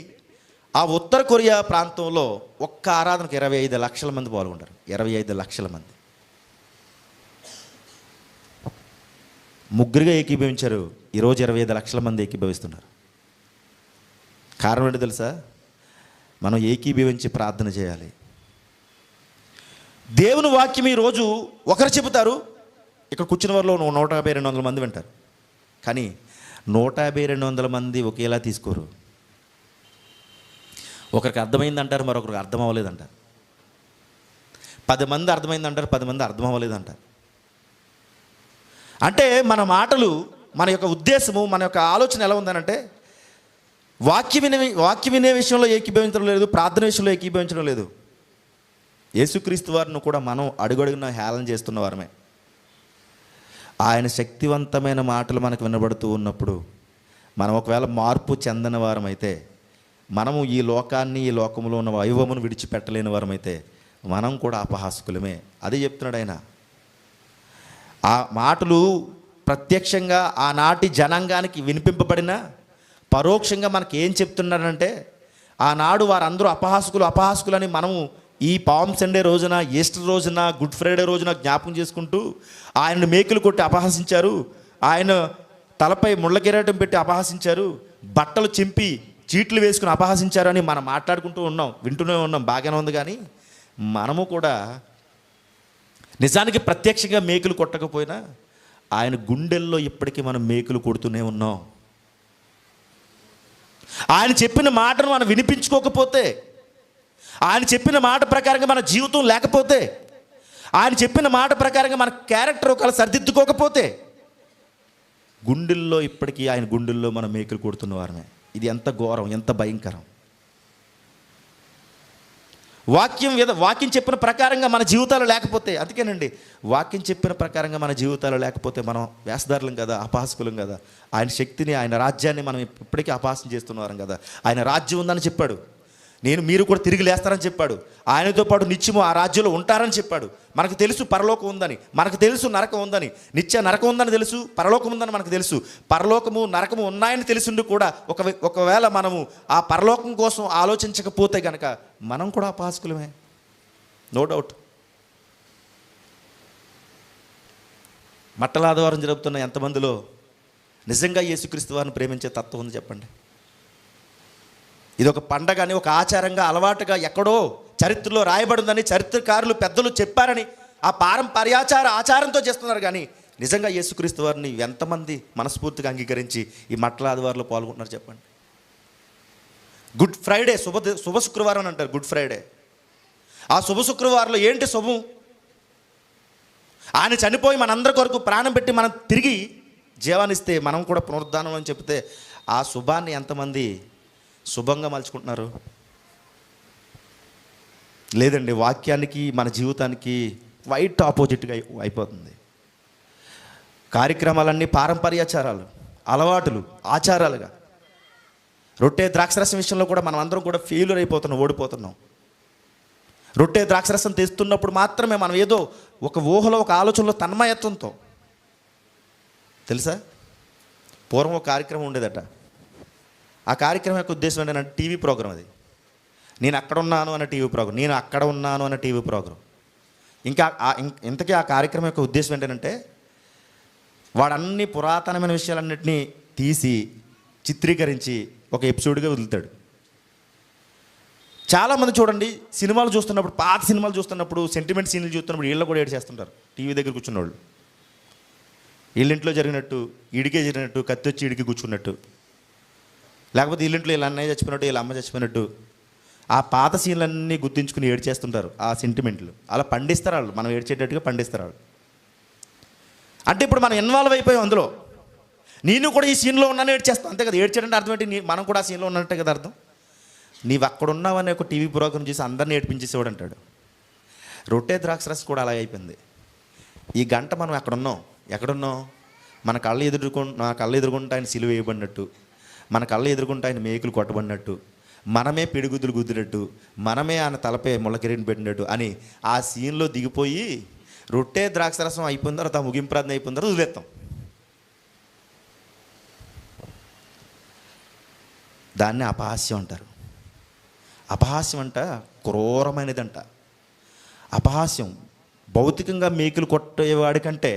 ఆ ఉత్తర కొరియా ప్రాంతంలో ఒక్క ఆరాధనకు 25 లక్షల మంది పాల్గొంటారు. 25 లక్షల మంది ముగ్గురుగా ఏకీభవించారు. ఈరోజు 25 లక్షల మంది ఏకీభవిస్తున్నారు. కారణం ఏంటి తెలుసా? మనం ఏకీభవించి ప్రార్థన చేయాలి. దేవుని వాక్యం ఈరోజు ఒకరు చెబుతారు, ఇక్కడ కూర్చున్న వారిలో 150-200 మంది వింటారు, కానీ 150-200 మంది ఒకేలా తీసుకోరు. ఒకరికి అర్థమైందంటారు, మరొకరికి అర్థం అవ్వలేదంటారు. 10 మంది అర్థమైందంటారు, 10 మంది అర్థం అవ్వలేదంటారు. అంటే మన మాటలు, మన యొక్క ఉద్దేశము, మన యొక్క ఆలోచన ఎలా ఉందనంటే వాక్యం వినే విషయంలో ఏకీభవించడం లేదు, ప్రార్థన విషయంలో ఏకీభవించడం లేదు. యేసుక్రీస్తు వారిని కూడా మనం అడుగడుగున హేళన చేస్తున్న వారమే. ఆయన శక్తివంతమైన మాటలు మనకు వినబడుతూ ఉన్నప్పుడు మనం ఒకవేళ మార్పు చెందని వారమైతే, మనము ఈ లోకంలో ఉన్న వైభవమును విడిచిపెట్టలేని వారమైతే మనం కూడా అపహాసకులమే. అదే చెప్తున్నాడు ఆయన. ఆ మాటలు ప్రత్యక్షంగా ఆనాటి జనాంగానికి వినిపింపబడిన, పరోక్షంగా మనకి ఏం చెప్తున్నారంటే ఆనాడు వారందరూ అపహాసకులని మనము ఈ పామ్ సండే రోజున, ఈస్టర్ రోజున, గుడ్ ఫ్రైడే రోజున జ్ఞాపకం చేసుకుంటూ ఆయనను మేకులు కొట్టి అపహసించారు, ఆయన తలపై ముళ్ళ కిరీటం పెట్టి అపహసించారు, బట్టలు చింపి చీట్లు వేసుకుని అపహసించారు అని మనం మాట్లాడుకుంటూ ఉన్నాం, వింటూనే ఉన్నాం, బాగానే ఉంది. కానీ మనము కూడా నిజానికి ప్రత్యక్షంగా మేకులు కొట్టకపోయినా ఆయన గుండెల్లో ఇప్పటికీ మనం మేకులు కొడుతూనే ఉన్నాం. ఆయన చెప్పిన మాటను మనం వినిపించుకోకపోతే, ఆయన చెప్పిన మాట ప్రకారంగా మన జీవితం లేకపోతే, ఆయన చెప్పిన మాట ప్రకారంగా మన క్యారెక్టర్ ఒకవేళ సరిదిద్దుకోకపోతే గుండెల్లో ఇప్పటికీ ఆయన గుండెల్లో మనం మేకులు కొడుతున్న వారమే. ఇది ఎంత ఘోరం, ఎంత భయంకరం. వాక్యం చెప్పిన ప్రకారంగా మన జీవితాలు లేకపోతే, అందుకేనండి వాక్యం చెప్పిన ప్రకారంగా మన జీవితాలు లేకపోతే మనం వేషధారులం కదా, అపహాసకులం కదా. ఆయన శక్తిని, ఆయన రాజ్యాన్ని మనం ఇప్పటికీ అపహాసం చేస్తున్నవారం కదా. ఆయన రాజ్యం ఉందని చెప్పాడు, మీరు కూడా తిరిగి లేస్తారని చెప్పాడు. ఆయనతో పాటు నిత్యము ఆ రాజ్యంలో ఉంటారని చెప్పాడు. మనకు తెలుసు పరలోకం ఉందని, మనకు తెలుసు నరకం ఉందని, నిత్య నరకం ఉందని తెలుసు, పరలోకం ఉందని మనకు తెలుసు. పరలోకము నరకము ఉన్నాయని తెలిసిండు కూడా ఒకవేళ మనము ఆ పరలోకం కోసం ఆలోచించకపోతే కనుక మనం కూడా అపహాసకులమే, నో డౌట్. మట్టల ఆదివారం జరుపుతున్న ఎంతమందిలో నిజంగా యేసుక్రీస్తు వారిని ప్రేమించే తత్వం ఉంది చెప్పండి? ఇది ఒక పండగని, ఒక ఆచారంగా, అలవాటుగా ఎక్కడో చరిత్రలో రాయబడిందని, చరిత్రకారులు పెద్దలు చెప్పారని ఆ ఆచారంతో చేస్తున్నారు. కానీ నిజంగా యేసుక్రీస్తు వారిని ఎంతమంది మనస్ఫూర్తిగా అంగీకరించి ఈ మట్టల ఆదివారంలో పాల్గొంటున్నారు చెప్పండి? గుడ్ ఫ్రైడే, శుభ శుక్రవారం అని అంటారు. గుడ్ ఫ్రైడే, ఆ శుభ శుక్రవారంలో ఏంటి శుభం? ఆయన చనిపోయి మనందరి కొరకు ప్రాణం పెట్టి మనం తిరిగి జీవాన్నిస్తే మనం కూడా పునరుద్ధానం అని చెప్తే ఆ శుభాన్ని ఎంతమంది శుభంగా మలుచుకుంటున్నారు? లేదండి, వాక్యానికి మన జీవితానికి వైట్ ఆపోజిట్గా అయిపోతుంది. కార్యక్రమాలన్నీ పారంపర్యాచారాలు, అలవాటులు, ఆచారాలుగా. రొట్టె ద్రాక్షరసం విషయంలో కూడా మనం అందరం కూడా ఫెయిల్యూర్ అయిపోతున్నాం, ఓడిపోతున్నాం. రొట్టె ద్రాక్షరసం తెస్తున్నప్పుడు మాత్రమే మనం ఏదో ఒక ఊహలో, ఒక ఆలోచనలో, తన్మయత్వంతో. తెలుసా, పూర్వం ఒక కార్యక్రమం ఉండేదట. ఆ కార్యక్రమం యొక్క ఉద్దేశం ఏంటంటే టీవీ ప్రోగ్రాం. అది నేను అక్కడ ఉన్నాను అన్న టీవీ ప్రోగ్రాం, నేను అక్కడ ఉన్నాను అన్న టీవీ ప్రోగ్రాం. ఇంతకీ ఆ కార్యక్రమం యొక్క ఉద్దేశం ఏంటంటే వాడన్ని పురాతనమైన విషయాలన్నింటినీ తీసి చిత్రీకరించి ఒక ఎపిసోడ్గా వదులుతాడు. చాలామంది చూడండి, సినిమాలు చూస్తున్నప్పుడు, పాత సినిమాలు చూస్తున్నప్పుడు, సెంటిమెంట్ సీన్లు చూస్తున్నప్పుడు వీళ్ళు కూడా ఏడు చేస్తుంటారు. టీవీ దగ్గర కూర్చున్న వాళ్ళు వీళ్ళింట్లో జరిగినట్టు, ఈడికే జరిగినట్టు, కత్తి వచ్చి ఈడికి కూర్చున్నట్టు, లేకపోతే వీళ్ళింట్లో వీళ్ళ అన్నయ్య చచ్చిపోయినట్టు, వీళ్ళ అమ్మ చచ్చిపోయినట్టు, ఆ పాత సీన్లన్నీ గుర్తించుకుని ఏడు చేస్తుంటారు. ఆ సెంటిమెంట్లు అలా పండిస్తారు వాళ్ళు, మనం ఏడ్చేటట్టుగా పండిస్తారు వాళ్ళు. అంటే ఇప్పుడు మనం ఇన్వాల్వ్ అయిపోయాం అందులో. నేను కూడా ఈ సీన్లో ఉన్నాను, ఏడ్చేస్తాను, అంతే కదా. ఏడ్చేటంటే అర్థం ఏంటి? మనం కూడా ఆ సీన్లో ఉన్నట్టే కదా అర్థం. నీవు అక్కడ ఉన్నావనే ఒక టీవీ ప్రోగ్రాం చూసి అందరినీ ఏడ్పించేసేవాడు అంటాడు. రొట్టె ద్రాక్షరస్ కూడా అలా అయిపోయింది. ఈ గంట మనం అక్కడ ఉన్నాం, ఎక్కడున్నాం? నా కళ్ళు ఎదుర్కొంటే ఆయన సిలువ వేయబడినట్టు, మన కళ్ళు ఎదుర్కొంటే ఆయన మేకులు కొట్టబడినట్టు, మనమే పిడిగుద్దులు గుద్దినట్టు, మనమే ఆయన తలపై ముళ్ళకిరీటం పెట్టినట్టు అని ఆ సీన్లో దిగిపోయి రొట్టె ద్రాక్షరసం అయిపోయిన తర్వాత, ముగింపు ప్రార్థన అయిపోయిన తర్వాత వదిలేస్తాం. దాన్ని అపహాస్యం అంటారు. అపహాస్యం అంట క్రూరమైనదంట. అపహాస్యం భౌతికంగా మేకులు కొట్టేవాడి కంటే,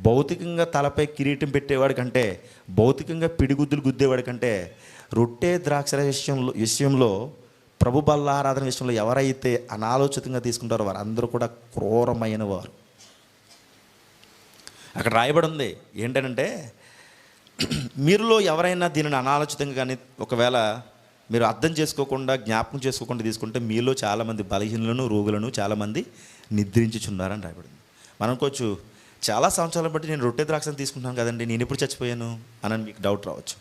భౌతికంగా తలపై కిరీటం పెట్టేవాడి కంటే, భౌతికంగా పిడిగుద్దులు గుద్దేవాడి కంటే రొట్టె ద్రాక్షర విషయంలో ప్రభు బల్లారాధన విషయంలో ఎవరైతే అనాలోచితంగా తీసుకుంటారో వారందరూ కూడా క్రూరమైన వారు. అక్కడ రాయబడి ఉంది ఏంటంటే, మీరులో ఎవరైనా దీనిని అనాలోచితంగా కానీ ఒకవేళ మీరు అర్థం చేసుకోకుండా, జ్ఞాపకం చేసుకోకుండా తీసుకుంటే మీలో చాలామంది బలహీనులను, రోగులను చాలామంది నిద్రించుచున్నారని రాయబడింది. మనం అనుకోవచ్చు, చాలా సంవత్సరాలు బట్టి నేను రొట్టె ద్రాక్షను తీసుకుంటున్నాను కదండి, నేను ఎప్పుడు చచ్చిపోయాను అని మీకు డౌట్ రావచ్చు.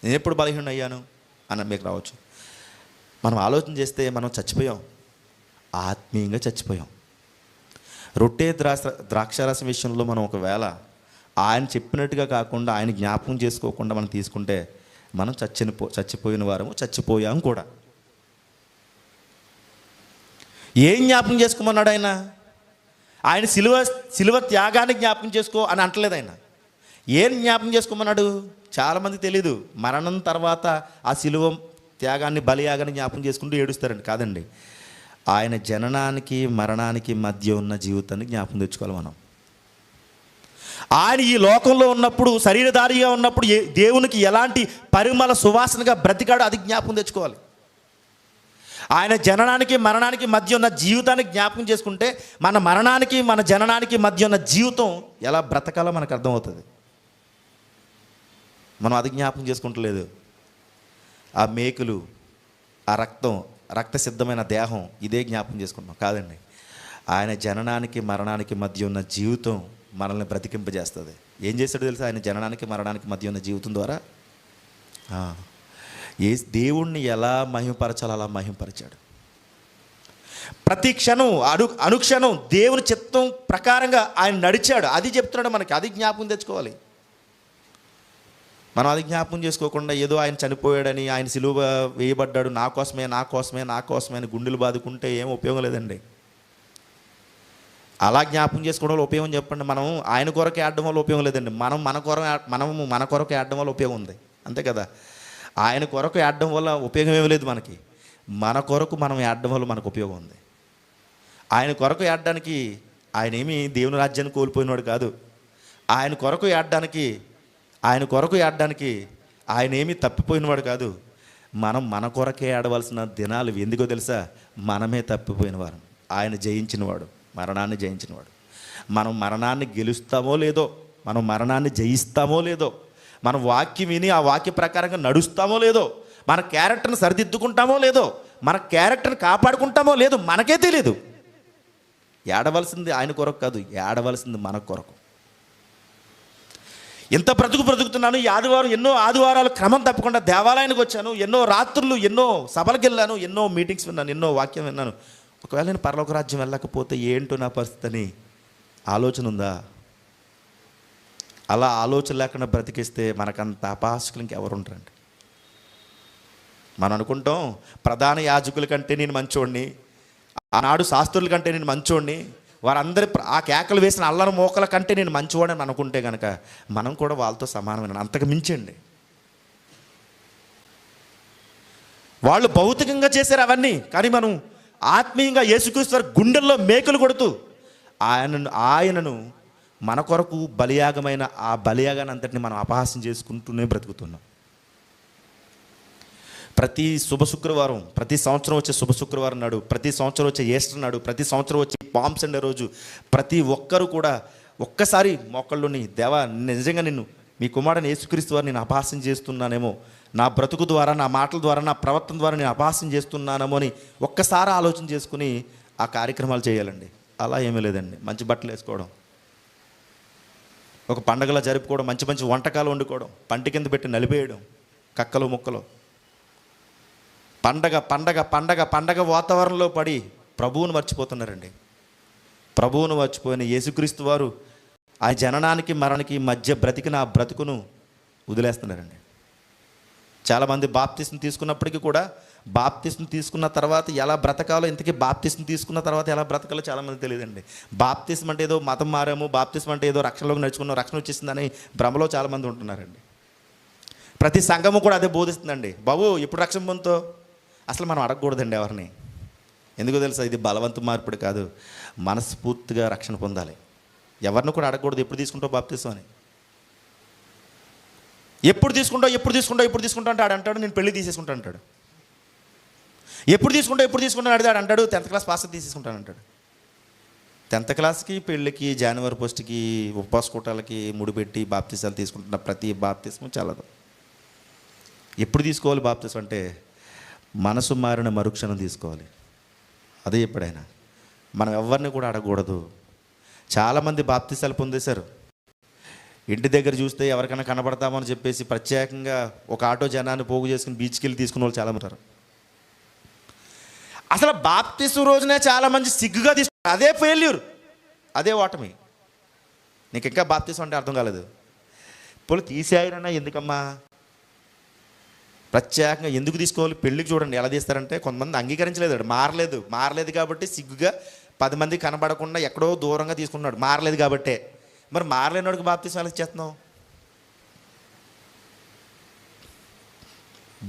నేను ఎప్పుడు బలహీన అయ్యాను అని మీకు రావచ్చు. మనం ఆలోచన చేస్తే మనం చచ్చిపోయాం, ఆత్మీయంగా చచ్చిపోయాం. రొట్టె ద్రాక్షారసం విషయంలో మనం ఒకవేళ ఆయన చెప్పినట్టుగా కాకుండా, ఆయన జ్ఞాపకం చేసుకోకుండా మనం తీసుకుంటే మనం చచ్చిపోయిన వారము, చచ్చిపోయాం కూడా. ఏం జ్ఞాపకం చేసుకోమన్నాడు ఆయన? ఆయన సిలువ త్యాగాన్ని జ్ఞాపకం చేసుకో అని అంటలేదు ఆయన. ఏం జ్ఞాపకం చేసుకోమన్నాడు? చాలామందికి తెలీదు. మరణం తర్వాత ఆ సిలువ త్యాగాన్ని, బలియాగాన్ని జ్ఞాపకం చేసుకుంటూ ఏడుస్తారండి. కాదండి, ఆయన జననానికి మరణానికి మధ్య ఉన్న జీవితాన్ని జ్ఞాపకం తెచ్చుకోవాలి మనం. ఆయన ఈ లోకంలో ఉన్నప్పుడు, శరీరధారిగా ఉన్నప్పుడు దేవునికి ఎలాంటి పరిమళ సువాసనగా బ్రతికాడో అది జ్ఞాపకం తెచ్చుకోవాలి. ఆయన జననానికి మరణానికి మధ్య ఉన్న జీవితాన్ని జ్ఞాపకం చేసుకుంటే మన మరణానికి మన జననానికి మధ్య ఉన్న జీవితం ఎలా బ్రతకాలో మనకు అర్థమవుతుంది. మనం అది జ్ఞాపకం చేసుకుంటలేదు. ఆ మేకులు, ఆ రక్తం, రక్తసిద్ధమైన దేహం, ఇదే జ్ఞాపకం చేసుకుంటున్నాం. కాదండి, ఆయన జననానికి మరణానికి మధ్య ఉన్న జీవితం మనల్ని బ్రతికింపజేస్తుంది. ఏం చేశాడు తెలుసా? ఆయన జననానికి మరణానికి మధ్య ఉన్న జీవితం ద్వారా దేవుణ్ణి ఎలా మహిమపరచాలో అలా మహిమపరిచాడు. ప్రతి క్షణం అనుక్షణం దేవుని చిత్తం ప్రకారంగా ఆయన నడిచాడు. అది చెప్తున్నాడు మనకి. అది జ్ఞాపకం తెచ్చుకోవాలి. మనం అది జ్ఞాపకం చేసుకోకుండా ఏదో ఆయన చనిపోయాడని, ఆయన సిలువ వేయబడ్డాడు నా కోసమే నా కోసమే నా కోసమే అని గుండెలు బాదుకుంటే ఏం ఉపయోగం లేదండి. అలా జ్ఞాపకం చేసుకోవడం వల్ల ఉపయోగం చెప్పండి. మనం ఆయన కొరకే ఆడడం వల్ల ఉపయోగం లేదండి. మనము మన కొరకు ఆడడం వల్ల ఉపయోగం ఉంది, అంతే కదా. ఆయన కొరకు ఆడడం వల్ల ఉపయోగం ఏమీ లేదు మనకి. మన కొరకు మనం ఆడడం వల్ల మనకు ఉపయోగం ఉంది. ఆయన కొరకు ఆడడానికి ఆయన ఏమీ దేవుని రాజ్యాన్ని కోల్పోయినవాడు కాదు. ఆయన కొరకు ఆడడానికి ఆయన ఏమీ తప్పిపోయినవాడు కాదు. మనం మన కొరకే ఆడవలసిన దినాలు ఎందుకో తెలుసా? మనమే తప్పిపోయినవారు. ఆయన జయించినవాడు, మరణాన్ని జయించినవాడు. మనం మరణాన్ని గెలుస్తామో లేదో, మనం మరణాన్ని జయిస్తామో లేదో, మన వాక్యం విని ఆ వాక్య ప్రకారంగా నడుస్తామో లేదో, మన క్యారెక్టర్ని సరిదిద్దుకుంటామో లేదో, మన క్యారెక్టర్ని కాపాడుకుంటామో లేదో మనకే తెలియదు. ఏడవలసింది ఆయన కొరకు కాదు, ఏడవలసింది మన కొరకు. ఎంత బ్రతుకుతున్నాను. ఈ ఆదివారం ఎన్నో ఆదివారాలు క్రమం తప్పకుండా దేవాలయానికి వచ్చాను, ఎన్నో రాత్రులు ఎన్నో సభలకు వెళ్ళాను, ఎన్నో మీటింగ్స్ విన్నాను, ఎన్నో వాక్యం విన్నాను. ఒకవేళ నేను పరలోక రాజ్యం వెళ్ళకపోతే ఏంటో నా పరిస్థితి అని ఆలోచన ఉందా? అలా ఆలోచన లేకుండా బ్రతికిస్తే మనకంత అపాసకులు ఇంకెవరు ఉంటారండి. మనం అనుకుంటాం ప్రధాన యాజకుల కంటే నేను మంచోడిని, ఆనాడు శాస్త్రుల కంటే నేను మంచోడిని, వారందరి ఆ కేకలు వేసిన అల్లరి మోకల కంటే నేను మంచివాడని అనుకుంటే కనుక మనం కూడా వాళ్ళతో సమానమైన, అంతకు మించండి. వాళ్ళు భౌతికంగా చేశారు అవన్నీ, కానీ మనం ఆత్మీయంగా యేసుక్రీస్తు వారి గుండెల్లో మేకులు కొడుతూ ఆయనను మన కొరకు బలియాగమైన ఆ బలియాగాన్ని అంతటిని మనం అపహాస్యం చేసుకుంటూనే బ్రతుకుతున్నాం. ప్రతి శుభ శుక్రవారం, ప్రతి సంవత్సరం వచ్చే శుభ శుక్రవారం నాడు, ప్రతి సంవత్సరం వచ్చే ఈస్టర్ నాడు, ప్రతి సంవత్సరం వచ్చే పామ్ సండే రోజు ప్రతి ఒక్కరూ కూడా ఒక్కసారి మోకళ్ళుని, దేవా నిజంగా నిన్ను మీ కుమారుని యేసుక్రీస్తు వారు నేను అపహాస్యం చేస్తున్నానేమో, నా బ్రతుకు ద్వారా, నా మాటల ద్వారా, నా ప్రవర్తన ద్వారా నేను అపహాస్యం చేస్తున్నానేమో అని ఒక్కసారి ఆలోచన చేసుకుని ఆ కార్యక్రమాలు చేయాలండి. అలా ఏమీ లేదండి. మంచి బట్టలు వేసుకోవడం, ఒక పండగలా జరుపుకోవడం, మంచి మంచి వంటకాలు వండుకోవడం, పంటి కింద పెట్టి నలిపేయడం, కక్కలు ముక్కలు, పండగ పండగ పండగ పండగ వాతావరణంలో పడి ప్రభువును మర్చిపోతున్నారండి. ప్రభువును మర్చిపోయిన యేసుక్రీస్తు వారు ఆ జననానికి మరణానికి మధ్య బ్రతికిన ఆ బ్రతుకును వదిలేస్తున్నారండి. చాలామంది బాప్తిస్మ తీసుకున్నప్పటికీ కూడా బాప్తిస్మ తీసుకున్న తర్వాత ఎలా బ్రతకాలో, ఇంతకీ బాప్తిస్మ తీసుకున్న తర్వాత ఎలా బ్రతకాలో చాలామంది తెలియదండి. బాప్తిస్మ అంటే ఏదో మతం మారాము, బాప్తిస్మ అంటే ఏదో రక్షణలోకి నడుచుకున్నాం, రక్షణ వచ్చేసిందని భ్రమలో చాలామంది ఉంటున్నారండి. ప్రతి సంఘము కూడా అదే బోధిస్తుందండి. బాబు ఇప్పుడు రక్షణ పొందుతో అసలు మనం అడగకూడదండి ఎవరిని. ఎందుకో తెలుసా? ఇది బలవంత మార్పిడి కాదు, మనస్ఫూర్తిగా రక్షణ పొందాలి. ఎవరిని కూడా అడగకూడదు ఎప్పుడు తీసుకుంటావు బాప్తిస్మ అని. ఎప్పుడు తీసుకుంటావు అంటే ఆడు అంటాడు నేను పెళ్లి తీసేసుకుంటా అంటాడు. ఎప్పుడు తీసుకుంటాను అడిగాడు అంటాడు 10th క్లాస్ పాస్ తీసేసుకుంటాను అంటాడు. 10th క్లాస్కి, పెళ్ళికి, జనవరి 1కి, ఉపవాస కూటాలకి ముడిపెట్టి బాప్తిసాలు తీసుకుంటున్న ప్రతి బాప్తిస్మ చాలదు. ఎప్పుడు తీసుకోవాలి బాప్తిస్మ అంటే మనసు మారిన మరుక్షణం తీసుకోవాలి. అదే ఎప్పుడైనా మనం ఎవరిని కూడా అడగకూడదు. చాలామంది బాప్తిసాలు పొందేశారు. ఇంటి దగ్గర చూస్తే ఎవరికైనా కనబడతామని చెప్పేసి ప్రత్యేకంగా ఒక ఆటో జనాన్ని పోగు చేసుకుని బీచ్కి వెళ్ళి తీసుకున్న వాళ్ళు చాలా ఉంటారు. అసలు బాప్తిస్మ రోజునే చాలామంది సిగ్గుగా తీసుకుంటారు. అదే ఫెయిల్యూర్, అదే ఓటమి. నీకు ఇంకా బాప్తిస్మ అంటే అర్థం కాలేదు. ఇప్పుడు తీసేయనన్నా ఎందుకమ్మా? ప్రత్యేకంగా ఎందుకు తీసుకోవాలి? పెళ్ళికి చూడండి ఎలా తీస్తారంటే కొంతమంది అంగీకరించలేదు, మారలేదు కాబట్టి సిగ్గుగా 10 మంది కనబడకుండా ఎక్కడో దూరంగా తీసుకున్నాడు, మారలేదు కాబట్టే. మరి మారలేనివాడికి బాప్తిస్మ ఎలా ఇచ్చేస్తున్నావు?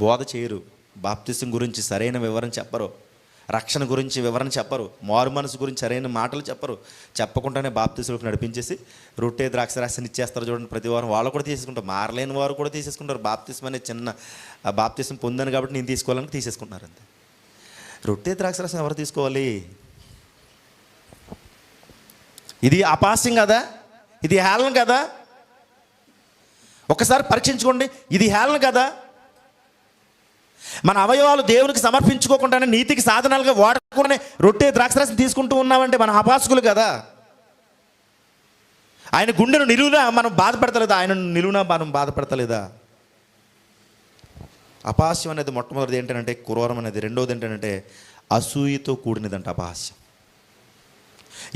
బోధ చేయరు, బాప్తిస్మ గురించి సరైన వివరణ చెప్పరు, రక్షణ గురించి వివరణ చెప్పరు, మారు మనసు గురించి సరైన మాటలు చెప్పరు. చెప్పకుండానే బాప్తిస్మలోకి నడిపించేసి రొట్టె ద్రాక్షరసాన్ని ఇచ్చేస్తారు చూడండి. ప్రతి వారం వాళ్ళు కూడా తీసేసుకుంటారు, మారలేని వారు కూడా తీసేసుకుంటారు. బాప్తిస్మ అనే చిన్న బాప్తిస్మ పొందాను కాబట్టి నేను తీసుకోవాలని తీసేసుకుంటున్నారు అంతే. రొట్టె ద్రాక్షరసం ఎవరు తీసుకోవాలి? ఇది అపాస్యం కదా, ఇది హేళన కదా. ఒకసారి పరీక్షించుకోండి, ఇది హేళన కదా. మన అవయవాలు దేవునికి సమర్పించుకోకుండానే నీతికి సాధనాలుగా వాడకుండానే రొట్టె ద్రాక్షరసం తీసుకుంటూ ఉన్నామంటే మన అపాసకులు కదా. ఆయన గుండెను నిలువునా మనం బాధపడతలేదా? ఆయన నిలువునా మనం బాధపడతలేదా? అపాస్యం అనేది మొట్టమొదటిది ఏంటంటే క్రూరం అనేది. రెండోది ఏంటంటే అసూయతో కూడినదంట అపహాస్యం.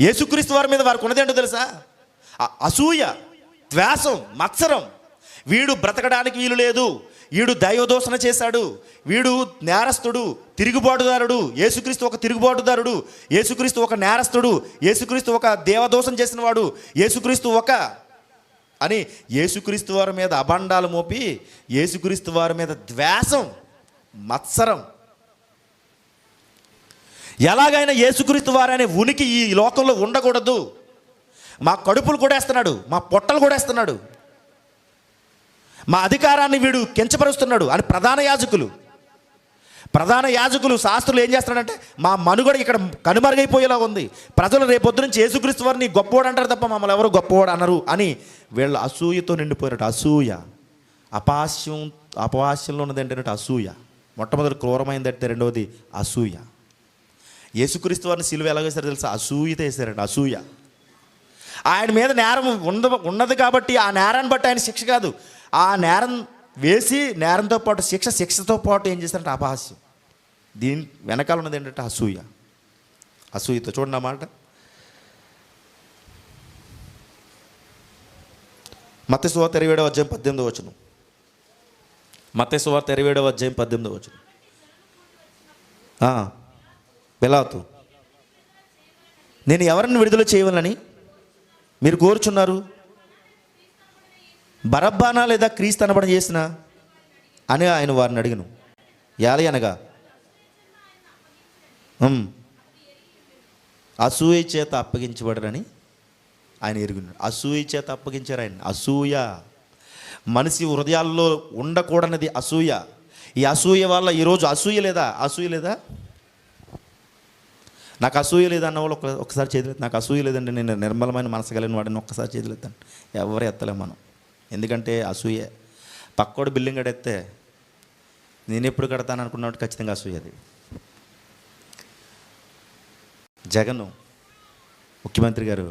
యేసుక్రీస్తు వారి మీద వారికి ఉన్నది ఏంటో తెలుసా? అసూయ, ద్వేషం, మత్సరం. వీడు బ్రతకడానికి వీలు లేదు, వీడు దైవదూషణ చేశాడు, వీడు నేరస్తుడు, తిరుగుబాటుదారుడు. యేసుక్రీస్తు ఒక తిరుగుబాటుదారుడు, యేసుక్రీస్తు ఒక నేరస్తుడు, యేసుక్రీస్తు ఒక దేవదోషం చేసిన వాడు, యేసుక్రీస్తు ఒక అని యేసుక్రీస్తు వారి మీద అభండాలు మోపి యేసుక్రీస్తు వారి మీద ద్వేషం, మత్సరం. ఎలాగైనా యేసుక్రీస్తు వారు అనే ఉనికి ఈ లోకంలో ఉండకూడదు. మా కడుపులు కొడేస్తున్నాడు, మా పొట్టలు కొడేస్తున్నాడు, మా అధికారాన్ని వీడు కించపరుస్తున్నాడు అని ప్రధాన యాజకులు శాస్త్రులు ఏం చేస్తున్నాడంటే మా మనుగడ ఇక్కడ కనుమరుగైపోయేలా ఉంది. ప్రజలు రేపొద్దు నుంచి యేసుక్రీస్తు వారిని గొప్పవాడు అంటారు తప్ప మమ్మల్ని ఎవరు గొప్పవాడు అనరు అని వీళ్ళు అసూయతో నిండిపోయినట్టు. అసూయ అపహాస్యంలో ఉన్నది ఏంటంటే అసూయ. మొట్టమొదటి క్రూరమైంది అంటే రెండవది అసూయ. యేసుక్రీస్తు వారిని సిలువ ఎలా వేశారో తెలుసా? అసూయతో వేశారండి. అసూయ. ఆయన మీద నేరం ఉన్నది కాబట్టి ఆ నేరాన్ని బట్టి ఆయన శిక్ష కాదు, ఆ నేరం వేసి నేరంతో పాటు శిక్షతో పాటు ఏం చేశారంటే అపహాస్యం. దీని వెనకాల ఉన్నది ఏంటంటే అసూయ. అసూయతో చూడండి అన్నమాట. మత్తయి సువార్త 27:18. మత్తయి సువార్త 27:18. పిలాతు, నేను ఎవరిని విడుదల చేయవాలని మీరు కోరుచున్నారు? బరబ్బానా లేదా క్రీస్తు అనబడి చేసిన అని ఆయన వారిని అడిగను. యాలి అనగా అసూయ చేత అప్పగించబడరని ఆయన ఎరుగున్నాడు. అసూయ చేత అప్పగించారు ఆయన. అసూయ మనిషి హృదయాల్లో ఉండకూడనిది అసూయ. ఈ అసూయ వల్ల ఈరోజు అసూయ లేదా నాకు అసూయ లేదన్న వాళ్ళు ఒకసారి చేతులెత్తాను. నాకు అసూయ లేదండి, నేను నిర్మలమైన మనసు కలిగిన వాడిని ఒక్కసారి చేతులెత్తాను. ఎవరు ఎత్తలేం మనం, ఎందుకంటే అసూయ. పక్కోడు బిల్డింగ్ కడితే నేను ఎప్పుడు కడతాను అనుకున్నట్టు ఖచ్చితంగా అసూయ. అది జగన్ ముఖ్యమంత్రి గారు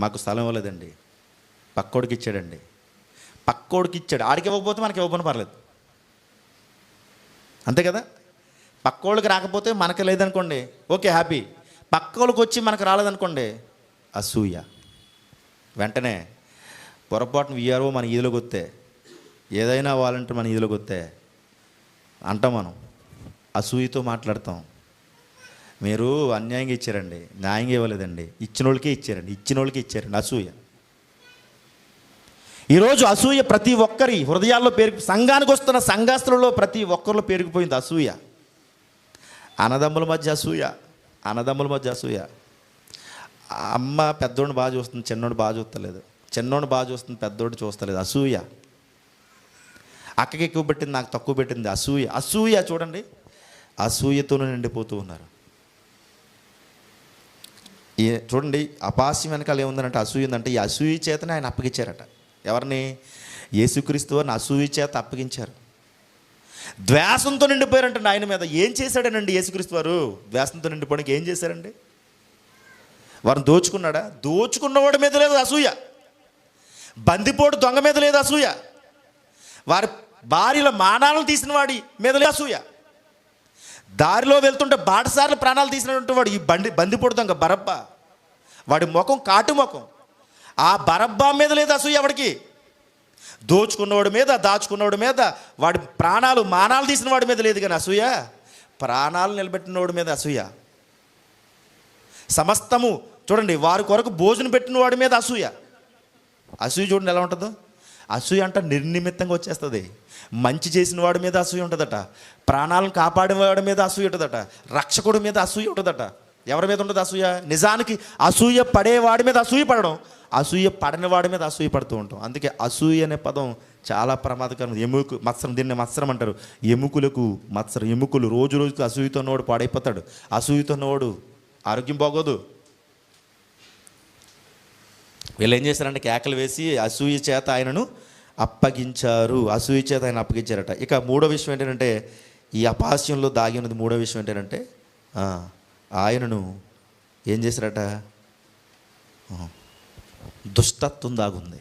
మాకు స్థలం ఇవ్వలేదండి, పక్కోడికి ఇచ్చాడండి. పక్కోడికి ఇచ్చాడు, ఆడికి ఇవ్వకపోతే మనకి ఇవ్వకపోయినా పర్లేదు, అంతే కదా. పక్కోళ్ళకి రాకపోతే మనకు లేదనుకోండి, ఓకే హ్యాపీ. పక్కోళ్ళకి వచ్చి మనకు రాలేదనుకోండి, అసూయ. వెంటనే పొరపాటున వీఆర్ఓ మన ఈదులోకి వస్తే, ఏదైనా వాలంటీర్ మన ఈదులోకి వస్తే అంటాం మనం, అసూయతో మాట్లాడతాం. మీరు అన్యాయంగా ఇచ్చారండి, న్యాయంగా ఇవ్వలేదండి, ఇచ్చిన వాళ్ళకే ఇచ్చారండి. అసూయ. ఈరోజు అసూయ ప్రతి ఒక్కరి హృదయాల్లో సంఘానికి వస్తున్న సంఘాస్తులలో ప్రతి ఒక్కరిలో పెరిగిపోయింది అసూయ. అన్నదమ్ముల మధ్య అసూయ. అమ్మ పెద్దోడిని బాగా చూస్తుంది, చిన్నోడు బాగా చూస్తలేదు. చిన్నోడు బాగా చూస్తుంది, పెద్దోడు చూస్తలేదు. అసూయ. అక్కకి ఎక్కువ పెట్టింది, నాకు తక్కువ పెట్టింది. అసూయ చూడండి, అసూయతోనే నిండిపోతూ ఉన్నారు. చూడండి, అపహాస్యం వెనకాల ఏముందంటే అసూయ ఉందంటే, ఈ అసూయ చేతనే ఆయన అప్పగించారట. ఎవరిని? యేసుక్రీస్తు వారిని అసూయ చేత అప్పగించారు. ద్వేషంతో నిండిపోయారంటండి ఆయన మీద. ఏం చేశాడనండి యేసుక్రీస్తు వారు? ద్వేషంతో నిండిపోవడానికి ఏం చేశారండి? వారిని దోచుకున్నాడా? దోచుకున్నవాడి మీద లేదు అసూయ. బందిపోటు దొంగ మీద లేదు అసూయ. వారి భార్యల మానాలను తీసిన వాడి మీద లేదు అసూయ. దారిలో వెళ్తుంటే బాటసార్లు ప్రాణాలు తీసినటువంటి వాడు ఈ బందిపోటు దొంగ బరబ్బా. వాడి ముఖం కాటు ముఖం. ఆ బరబ్బా మీద లేదు అసూయ ఎవడికి. దోచుకున్నవాడి మీద, దాచుకున్నవాడి మీద, వాడి మానాలు తీసిన వాడి మీద లేదు కానీ అసూయ. ప్రాణాలు నిలబెట్టినవాడి మీద అసూయ. సమస్తము చూడండి, వారి కొరకు భోజనం పెట్టిన వాడి మీద అసూయ. చూడండి ఎలా ఉంటుందో. అసూయ అంటే నిర్నిమిత్తంగా వచ్చేస్తుంది. మంచి చేసిన వాడి మీద అసూయ ఉంటుందట, ప్రాణాలను కాపాడిన వాడి మీద అసూయ ఉంటుందట, రక్షకుడి మీద అసూయ ఉంటుందట. ఎవరి మీద ఉంటుంది అసూయ? నిజానికి అసూయ పడేవాడి మీద అసూయ పడడం, అసూయ పడని వాడి మీద అసూయ పడుతూ ఉంటాం. అందుకే అసూయ అనే పదం చాలా ప్రమాదకరం. మత్సరం, దీన్ని మత్సరం అంటారు. ఎముకలకు మత్సరం. ఎముకలు రోజుకి అసూయతో ఉన్నవాడు పాడైపోతాడు. అసూయతో ఉన్నవాడు ఆరోగ్యం బాగోదు. వీళ్ళు ఏం చేశారంటే కేకలు వేసి అసూయ చేత ఆయనను అప్పగించారు. అసూయ చేత ఆయన అప్పగించారట. ఇక మూడో విషయం ఏంటంటే, ఈ అపహాస్యంలో దాగి ఉన్నది మూడో విషయం ఏంటంటే, ఆయనను ఏం చేశారట? దుష్టత్వం దాగుంది.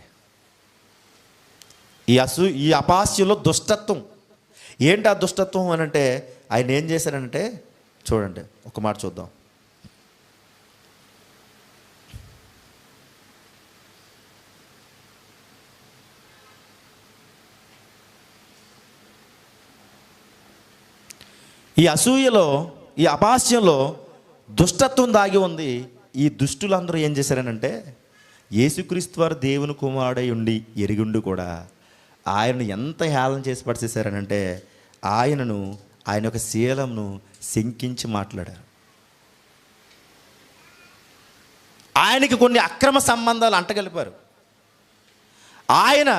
ఈ అపహాస్యంలో దుష్టత్వం. ఏంటి ఆ దుష్టత్వం అని అంటే, ఆయన ఏం చేశారంటే చూడండి, ఒక మాట చూద్దాం. ఈ అసూయలో, ఈ అపహాస్యంలో దుష్టత్వం దాగి ఉంది. ఈ దుష్టులందరూ ఏం చేశారనంటే యేసుక్రీస్తు వారు దేవుని కుమారుడై ఉండి ఎరిగుండు కూడా ఆయనను ఎంత హేళన చేసి పడిచేశారనంటే ఆయన యొక్క శీలంను శంకించి మాట్లాడారు. ఆయనకి కొన్ని అక్రమ సంబంధాలు అంటగలిపారు. ఆయన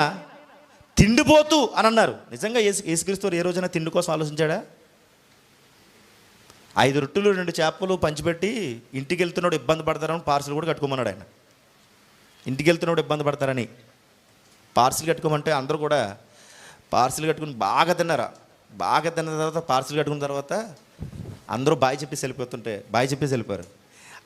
తిండిపోతూ అని అన్నారు. నిజంగా యేసుక్రీస్తు వారు ఏ రోజైనా తిండి కోసం ఆలోచించాడా? 5 రొట్టెలు 2 చేపలు పంచిపెట్టి ఇంటికి వెళ్తున్నాడు ఇబ్బంది పడతారని పార్సిల్ కూడా కట్టుకోమన్నాడు ఆయన. ఇంటికి వెళ్తున్నాడు ఇబ్బంది పడతారని పార్సిల్ కట్టుకోమంటే అందరూ కూడా పార్సిల్ కట్టుకుని బాగా తిన్నారా. బాగా తిన్న తర్వాత పార్సిల్ కట్టుకున్న తర్వాత అందరూ బాయ్ చెప్పేసి వెళ్ళిపోయారు.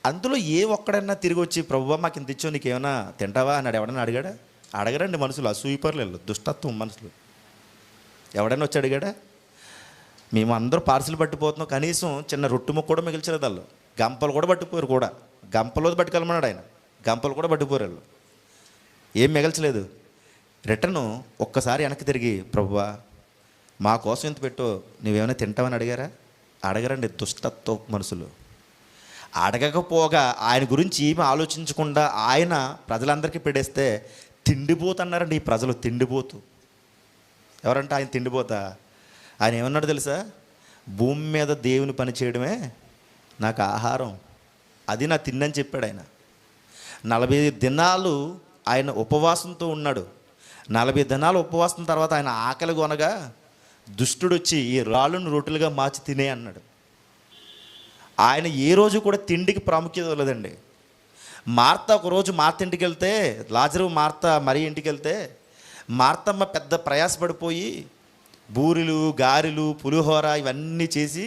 అందులో ఏ ఒక్కడన్నా తిరిగి వచ్చి ప్రభువా మాకు ఇంత ఇచ్చో నీకేమైనా తింటావా అన్నాడు? ఎవడన్నా అడిగాడా? అడగరండి మనుషులు, అసూయపర్లేదు, దుష్టత్వం మనుషులు. ఎవడన్నా వచ్చి అడిగాడా? మేము అందరూ పార్సిల్ పట్టిపోతున్నాం, కనీసం చిన్న రొట్టు ముక్క కూడా మిగిల్చలేదు వాళ్ళు. గంపలు కూడా పట్టిపోయారు కూడా. గంపలో పట్టుకెళ్ళమన్నాడు ఆయన, గంపలు కూడా పట్టిపోయారు వాళ్ళు. ఏం మిగల్చలేదు. రిటర్ను ఒక్కసారి వెనక్కి తిరిగి ప్రభువా మా కోసం ఎంత పెట్టో నువ్వేమైనా తింటావని అడిగారా? అడగరండి దుష్టత్వ మనుషులు. అడగకపోగా ఆయన గురించి ఏమి ఆలోచించకుండా ఆయన ప్రజలందరికీ పెడేస్తే తిండిపోతున్నారండి ఈ ప్రజలు. తిండిపోతూ ఎవరంటే ఆయన తిండిపోతా. ఆయన ఏమన్నాడు తెలుసా? భూమి మీద దేవుని పని చేయడమే నాకు ఆహారం, అది నా తిన్నని చెప్పాడు ఆయన. 40 దినాలు ఆయన ఉపవాసంతో ఉన్నాడు. 40 దినాలు ఉపవాసం తర్వాత ఆయన ఆకలి కొనగా దుష్టుడు వచ్చి ఈ రాళ్ళను రొట్టెలుగా మార్చి తినే అన్నాడు. ఆయన ఏ రోజు కూడా తిండికి ప్రాముఖ్యత ఇవ్వలేదండి. మార్త ఒకరోజు మార్త ఇంటికి వెళ్తే, లాజరు మార్త మరి ఇంటికి వెళ్తే మార్తమ్మ పెద్ద ప్రయాసపడిపోయి బూరెలు, గారెలు, పులిహోర ఇవన్నీ చేసి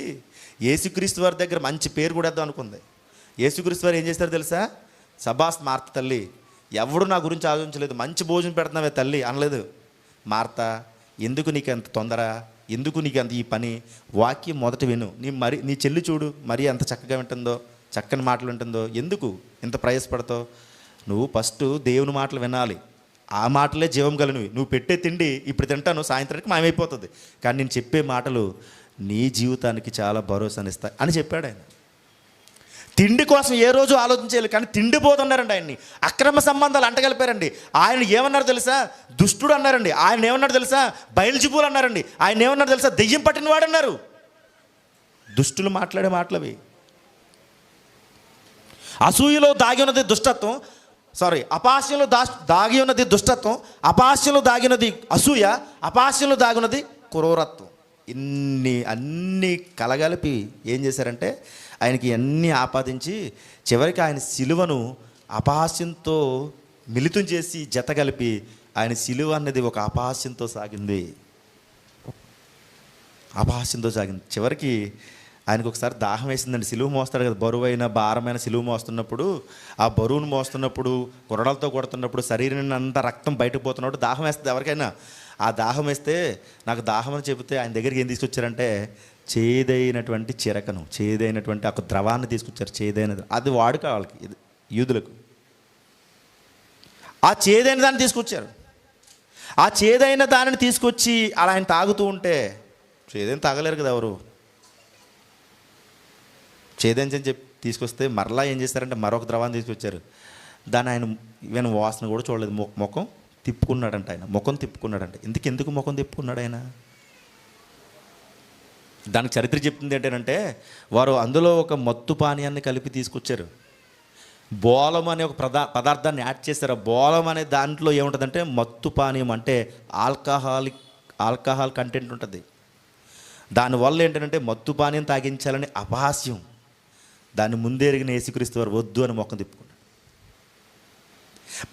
యేసుక్రీస్తు వారి దగ్గర మంచి పేరు కూడా వేద్దాం అనుకుంది. యేసుక్రీస్తు వారు ఏం చేస్తారో తెలుసా? సబాస్ మార్త తల్లి, ఎవడు నా గురించి ఆలోచించలేదు, మంచి భోజనం పెడుతున్నావే తల్లి అనలేదు. మార్త, ఎందుకు నీకు అంత తొందర, ఎందుకు నీకు అంత ఈ పని? వాక్యం మొదట విను. నీ చెల్లి చూడు మరి ఎంత చక్కగా వింటుందో, చక్కని మాటలు వింటుందో, ఎందుకు ఇంత ప్రయాసపడతావు? నువ్వు ఫస్ట్ దేవుని మాటలు వినాలి. ఆ మాటలే జీవం కలిగినవి. నువ్వు పెట్టే తిండి ఇప్పుడు తింటాను, సాయంత్రానికి మాయమైపోతుంది, కానీ నేను చెప్పే మాటలు నీ జీవితానికి చాలా భరోసానిస్తాయి అని చెప్పాడు ఆయన. తిండి కోసం ఏ రోజు ఆలోచించాలి, కానీ తిండిపోతున్నారండి ఆయన్ని. అక్రమ సంబంధాలు అంటగలిపారండి. ఆయన ఏమన్నారు తెలుసా? దుష్టుడు అన్నారండి. ఆయన ఏమన్నాడు తెలుసా? బయల్జిబూల్ అన్నారండి. ఆయన ఏమన్నారు తెలుసా? దెయ్యం పట్టినవాడు అన్నారు. దుష్టులు మాట్లాడే మాటలవి. అసూయలో దాగి ఉన్నది దుష్టత్వం, అపహాస్యంలో దాగి ఉన్నది దుష్టత్వం, అపహాస్యంలో దాగినది అసూయ, అపహాస్యంలో దాగినది క్రూరత్వం. అన్నీ కలగలిపి ఏం చేశారంటే ఆయనకి అన్నీ ఆపాదించి చివరికి ఆయన సిలువను అపహాస్యంతో మిళితం చేసి జత కలిపి ఆయన సిలువ అన్నది ఒక అపహాస్యంతో సాగింది. చివరికి ఆయనకు ఒకసారి దాహం వేసిందండి. సిలువ మోస్తాడు కదా, బరువైన భారమైన సిలువ మోస్తున్నప్పుడు, ఆ బరువును మోస్తున్నప్పుడు, కొరడాలతో కొడుతున్నప్పుడు శరీరం అంతా రక్తం బయటకు పోతున్నప్పుడు దాహం వేస్తుంది ఎవరికైనా. ఆ దాహం వేస్తే నాకు దాహం అని చెబితే ఆయన దగ్గరికి ఏం తీసుకొచ్చారంటే చేదైనటువంటి చిరకను, చేదైనటువంటి ఒక ద్రవాన్ని తీసుకొచ్చారు. చేదైనది అది వాడుక వాళ్ళకి, యూదులకు. ఆ చేదైన దాన్ని తీసుకొచ్చారు. ఆ చేదైన దానిని తీసుకొచ్చి అలా ఆయన తాగుతూ ఉంటే, చేదైన తాగలేరు కదా ఎవరు. చేదని చెప్పి తీసుకొస్తే మరలా ఏం చేస్తారంటే మరొక ద్రవాన్ని తీసుకొచ్చారు. దాన్ని ఆయన వాసన కూడా చూడలేదు. ముఖం తిప్పుకున్నాడంట ఆయన. ముఖం తిప్పుకున్నాడంట. ఎందుకు ముఖం తిప్పుకున్నాడు ఆయన? దానికి చరిత్ర చెప్తుంది ఏంటంటే వారు అందులో ఒక మత్తు పానీయాన్ని కలిపి తీసుకొచ్చారు. బోలం అనే ఒక పదార్థాన్ని యాడ్ చేశారు. బోలం అనే దాంట్లో ఏముంటుందంటే మత్తు పానీయం అంటే ఆల్కహాల్ కంటెంట్ ఉంటుంది. దానివల్ల ఏంటంటే మత్తు పానీయం తాగించాలని అపహాస్యం. దాన్ని ముందే ఎరిగిన యేసుక్రీస్తు వారు వద్దు అని ముఖం తిప్పుకున్నాడు.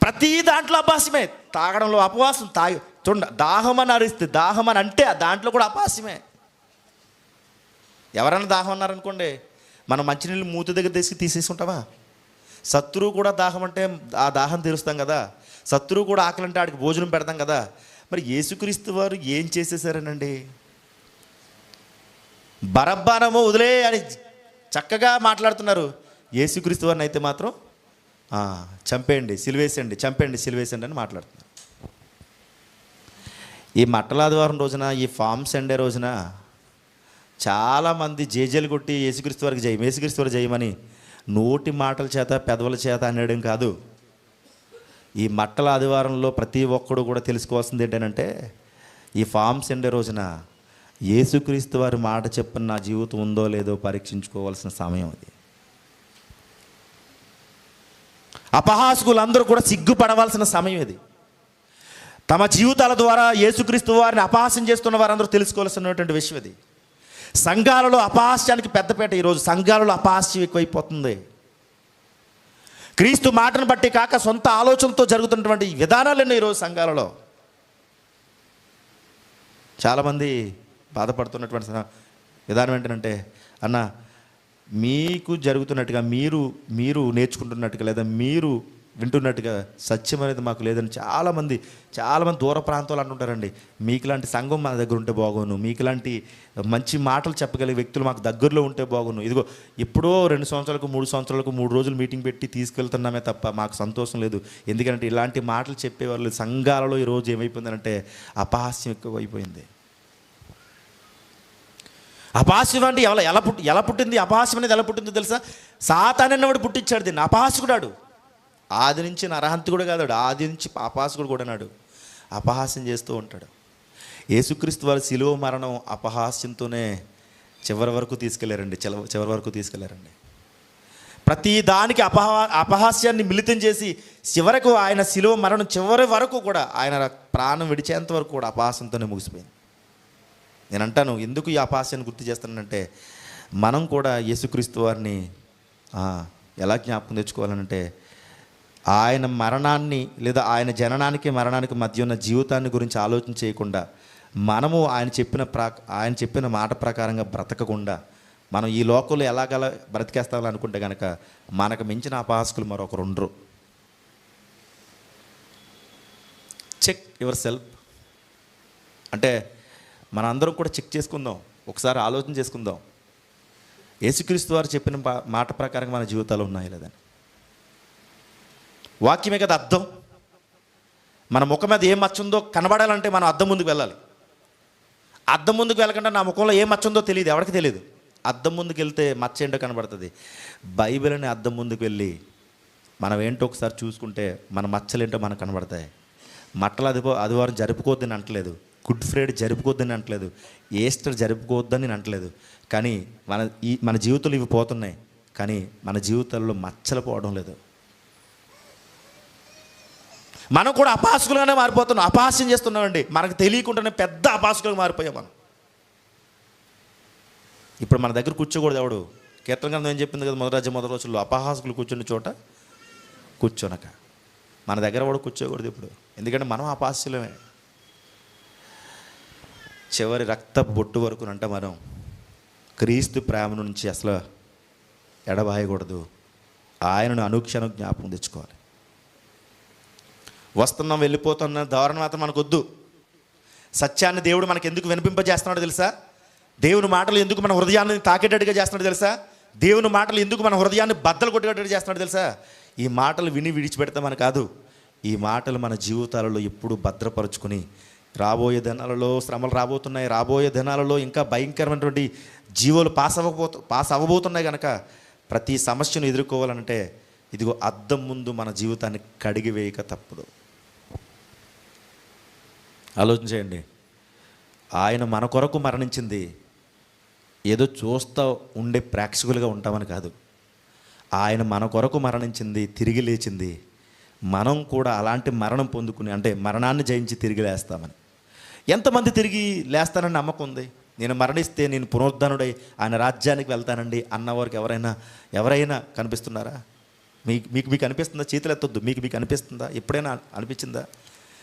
ప్రతి దాంట్లో అపహాస్యమే. తాగడంలో అపవాసం, చూడండి, దాహమని అరిస్తే, దాహమని అంటే దాంట్లో కూడా అపహాస్యమే. ఎవరైనా దాహం అన్నారనుకోండి, మనం మంచినీళ్ళు మూతి దగ్గర తీసేసుకుంటావా? శత్రువు కూడా దాహం అంటే ఆ దాహం తీరుస్తాం కదా. శత్రువు కూడా ఆకలి అంటే ఆడికి భోజనం పెడతాం కదా. మరి యేసుక్రీస్తు వారు ఏం చేసేసారనండి? బరబ్బానము వదిలే అని చక్కగా మాట్లాడుతున్నారు. యేసుక్రీస్తు వారిని అయితే మాత్రం చంపేయండి, సిలువేసండి, చంపేయండి, సిలువేసండి అని మాట్లాడుతున్నారు. ఈ మట్టల ఆదివారం రోజున, ఈ ఫామ్ సండే రోజున చాలామంది జేజేలు కొట్టి యేసుక్రీస్తు వారికి జయం, యేసుక్రీస్తు వారికి జయమని నోటి మాటల చేత పెదవుల చేత అనడం కాదు. ఈ మట్టల ఆదివారంలో ప్రతి ఒక్కడు కూడా తెలుసుకోవాల్సింది ఏంటంటే, ఈ ఫామ్ సండే రోజున యేసుక్రీస్తు వారి మాట చెప్పిన నా జీవితం ఉందో లేదో పరీక్షించుకోవాల్సిన సమయం అది. అపహాసకులందరూ కూడా సిగ్గుపడవలసిన సమయం ఇది. తమ జీవితాల ద్వారా యేసుక్రీస్తు వారిని అపహాస్యం చేస్తున్న వారందరూ తెలుసుకోవాల్సినటువంటి విషయం ఇది. సంఘాలలో అపహాస్యానికి పెద్దపేట. ఈరోజు సంఘాలలో అపహాస్యం ఎక్కువైపోతుంది. క్రీస్తు మాటను బట్టి కాక సొంత ఆలోచనతో జరుగుతున్నటువంటి విధానాలు ఎన్నో ఈరోజు సంఘాలలో. చాలామంది బాధపడుతున్నటువంటి విధానం ఏంటంటే, అన్న మీకు జరుగుతున్నట్టుగా మీరు నేర్చుకుంటున్నట్టుగా లేదా మీరు వింటున్నట్టుగా సత్యం అనేది మాకు లేదని చాలామంది దూర ప్రాంతాలు అంటుంటారండి. మీకులాంటి సంఘం మన దగ్గర ఉంటే బాగును, మీకులాంటి మంచి మాటలు చెప్పగలిగే వ్యక్తులు మాకు దగ్గరలో ఉంటే బాగును. ఇదిగో ఎప్పుడో 2 సంవత్సరాలకు 3 సంవత్సరాలకు 3 రోజులు మీటింగ్ పెట్టి తీసుకెళ్తున్నామే తప్ప మాకు సంతోషం లేదు. ఎందుకంటే ఇలాంటి మాటలు చెప్పేవాళ్ళు సంఘాలలో ఈరోజు ఏమైపోయిందంటే అపహాస్యం ఎక్కువైపోయింది. అపహాస్యం అంటే ఎలా పుట్టింది? అపహాస్యం అనేది ఎలా పుట్టిందో తెలుసా? సాతాను అన్నవాడు పుట్టించాడు దీన్ని. అపహాస్యకుడాడు ఆది నుంచి నరహంతకుడు కాదు, ఆది నుంచి అపహాసకుడు కూడా నాడు అపహాస్యం చేస్తూ ఉంటాడు. యేసుక్రీస్తు వారి శిలువ మరణం అపహాస్యంతోనే చివరి వరకు తీసుకెళ్లారండి. ప్రతి దానికి అపహాస్యాన్ని మిళితం చేసి చివరకు ఆయన శిలువ మరణం చివరి వరకు కూడా, ఆయన ప్రాణం విడిచేంత వరకు కూడా అపహాస్యంతోనే ముగిసిపోయింది. నేను అంటాను, ఎందుకు ఈ అపహాస్యాన్ని గుర్తు చేస్తానంటే, మనం కూడా యేసుక్రీస్తు వారిని ఎలా జ్ఞాపకం తెచ్చుకోవాలంటే, ఆయన మరణాన్ని లేదా ఆయన జననానికి మరణానికి మధ్య ఉన్న జీవితాన్ని గురించి ఆలోచన చేయకుండా, మనము ఆయన చెప్పిన మాట ప్రకారంగా బ్రతకకుండా మనం ఈ లోకంలో ఎలాగలా బ్రతికేస్తామనుకుంటే కనుక మనకు మించిన అపహాసకులు మరొకరు ఉండరు. Check yourself. అంటే మనందరం కూడా చెక్ చేసుకుందాం, ఒకసారి ఆలోచన చేసుకుందాం. యేసుక్రీస్తు వారు చెప్పిన మాట ప్రకారంగా మన జీవితాలు ఉన్నాయి లేదని. వాక్యమే కదా అద్దం. మన ముఖం మీద ఏం మచ్చ ఉందో కనబడాలంటే మనం అద్దం ముందుకు వెళ్ళాలి. అద్దం ముందుకు వెళ్ళకుండా నా ముఖంలో ఏం మచ్చ ఉందో తెలియదు, ఎవరికి తెలియదు. అద్దం ముందుకు వెళ్తే మచ్చ ఏంటో కనబడుతుంది. బైబిల్ అనే అద్దం ముందుకు వెళ్ళి మనం ఏంటో ఒకసారి చూసుకుంటే మన మచ్చలేంటో మనకు కనబడతాయి. మట్టల ఆదివారం జరుపుకోవద్దని అంటలేదు, గుడ్ ఫ్రైడే జరుపుకోవద్దని అంటలేదు, ఈస్టర్ జరుపుకోవద్దని నేను అంటలేదు. కానీ మన జీవితంలో ఇవి పోతున్నాయి, కానీ మన జీవితాల్లో మచ్చలు పోవడం లేదు. మనం కూడా అపహాసకులుగానే మారిపోతున్నాం, అపహాస్యం చేస్తున్నామండి. మనకు తెలియకుండానే పెద్ద అపహాసకులుగా మారిపోయాం మనం. ఇప్పుడు మన దగ్గర కూర్చోకూడదు ఎవడు. కీర్తన గ్రంథం ఏం చెప్పింది కదా, మొదటి రోజుల్లో అపహాసకులు కూర్చున్న చోట కూర్చోనక. మన దగ్గర కూడా కూర్చోకూడదు ఇప్పుడు, ఎందుకంటే మనం అపహాస్యులమే. చివరి రక్త బొట్టు వరకునంట మనం క్రీస్తు ప్రేమ నుంచి అసలు ఎడబాయకూడదు. ఆయనను అనుక్షణం జ్ఞాపకం తెచ్చుకోవాలి. వస్తున్నాం వెళ్ళిపోతున్న ధోరణ మాత్రం మనకొద్దు. సత్యాన్ని దేవుడు మనకు ఎందుకు వినిపింపజేస్తున్నాడో తెలుసా? దేవుని మాటలు ఎందుకు మన హృదయాన్ని తాకేటట్టుగా చేస్తున్నాడు తెలుసా? దేవుని మాటలు ఎందుకు మన హృదయాన్ని బద్దలు కొట్టేటట్టు చేస్తున్నాడు తెలుసా? ఈ మాటలు విని విడిచిపెడతామని కాదు, ఈ మాటలు మన జీవితాలలో ఎప్పుడు భద్రపరుచుకొని రాబోయే దినాలలో శ్రమలు రాబోతున్నాయి, రాబోయే దినాలలో ఇంకా భయంకరమైనటువంటి జీవులు పాస్ అవ్వబోతున్నాయి కనుక ప్రతి సమస్యను ఎదుర్కోవాలంటే ఇదిగో అద్దం ముందు మన జీవితాన్ని కడిగి వేయక తప్పదు. ఆలోచన చేయండి. ఆయన మన కొరకు మరణించింది ఏదో చూస్తూ ఉండే ప్రేక్షకులుగా ఉంటామని కాదు. ఆయన మన కొరకు మరణించింది, తిరిగి లేచింది మనం కూడా అలాంటి మరణం పొందుకుని, అంటే మరణాన్ని జయించి తిరిగి లేస్తామని. ఎంతమంది తిరిగి లేస్తానని నమ్మకం ఉంది? నేను మరణిస్తే నేను పునరుద్ధరణుడై ఆయన రాజ్యానికి వెళ్తానండి అన్నవారికి ఎవరైనా కనిపిస్తున్నారా? మీకు అనిపిస్తుందా? చేతులు ఎత్తొద్దు. మీకు అనిపిస్తుందా? ఎప్పుడైనా అనిపించిందా?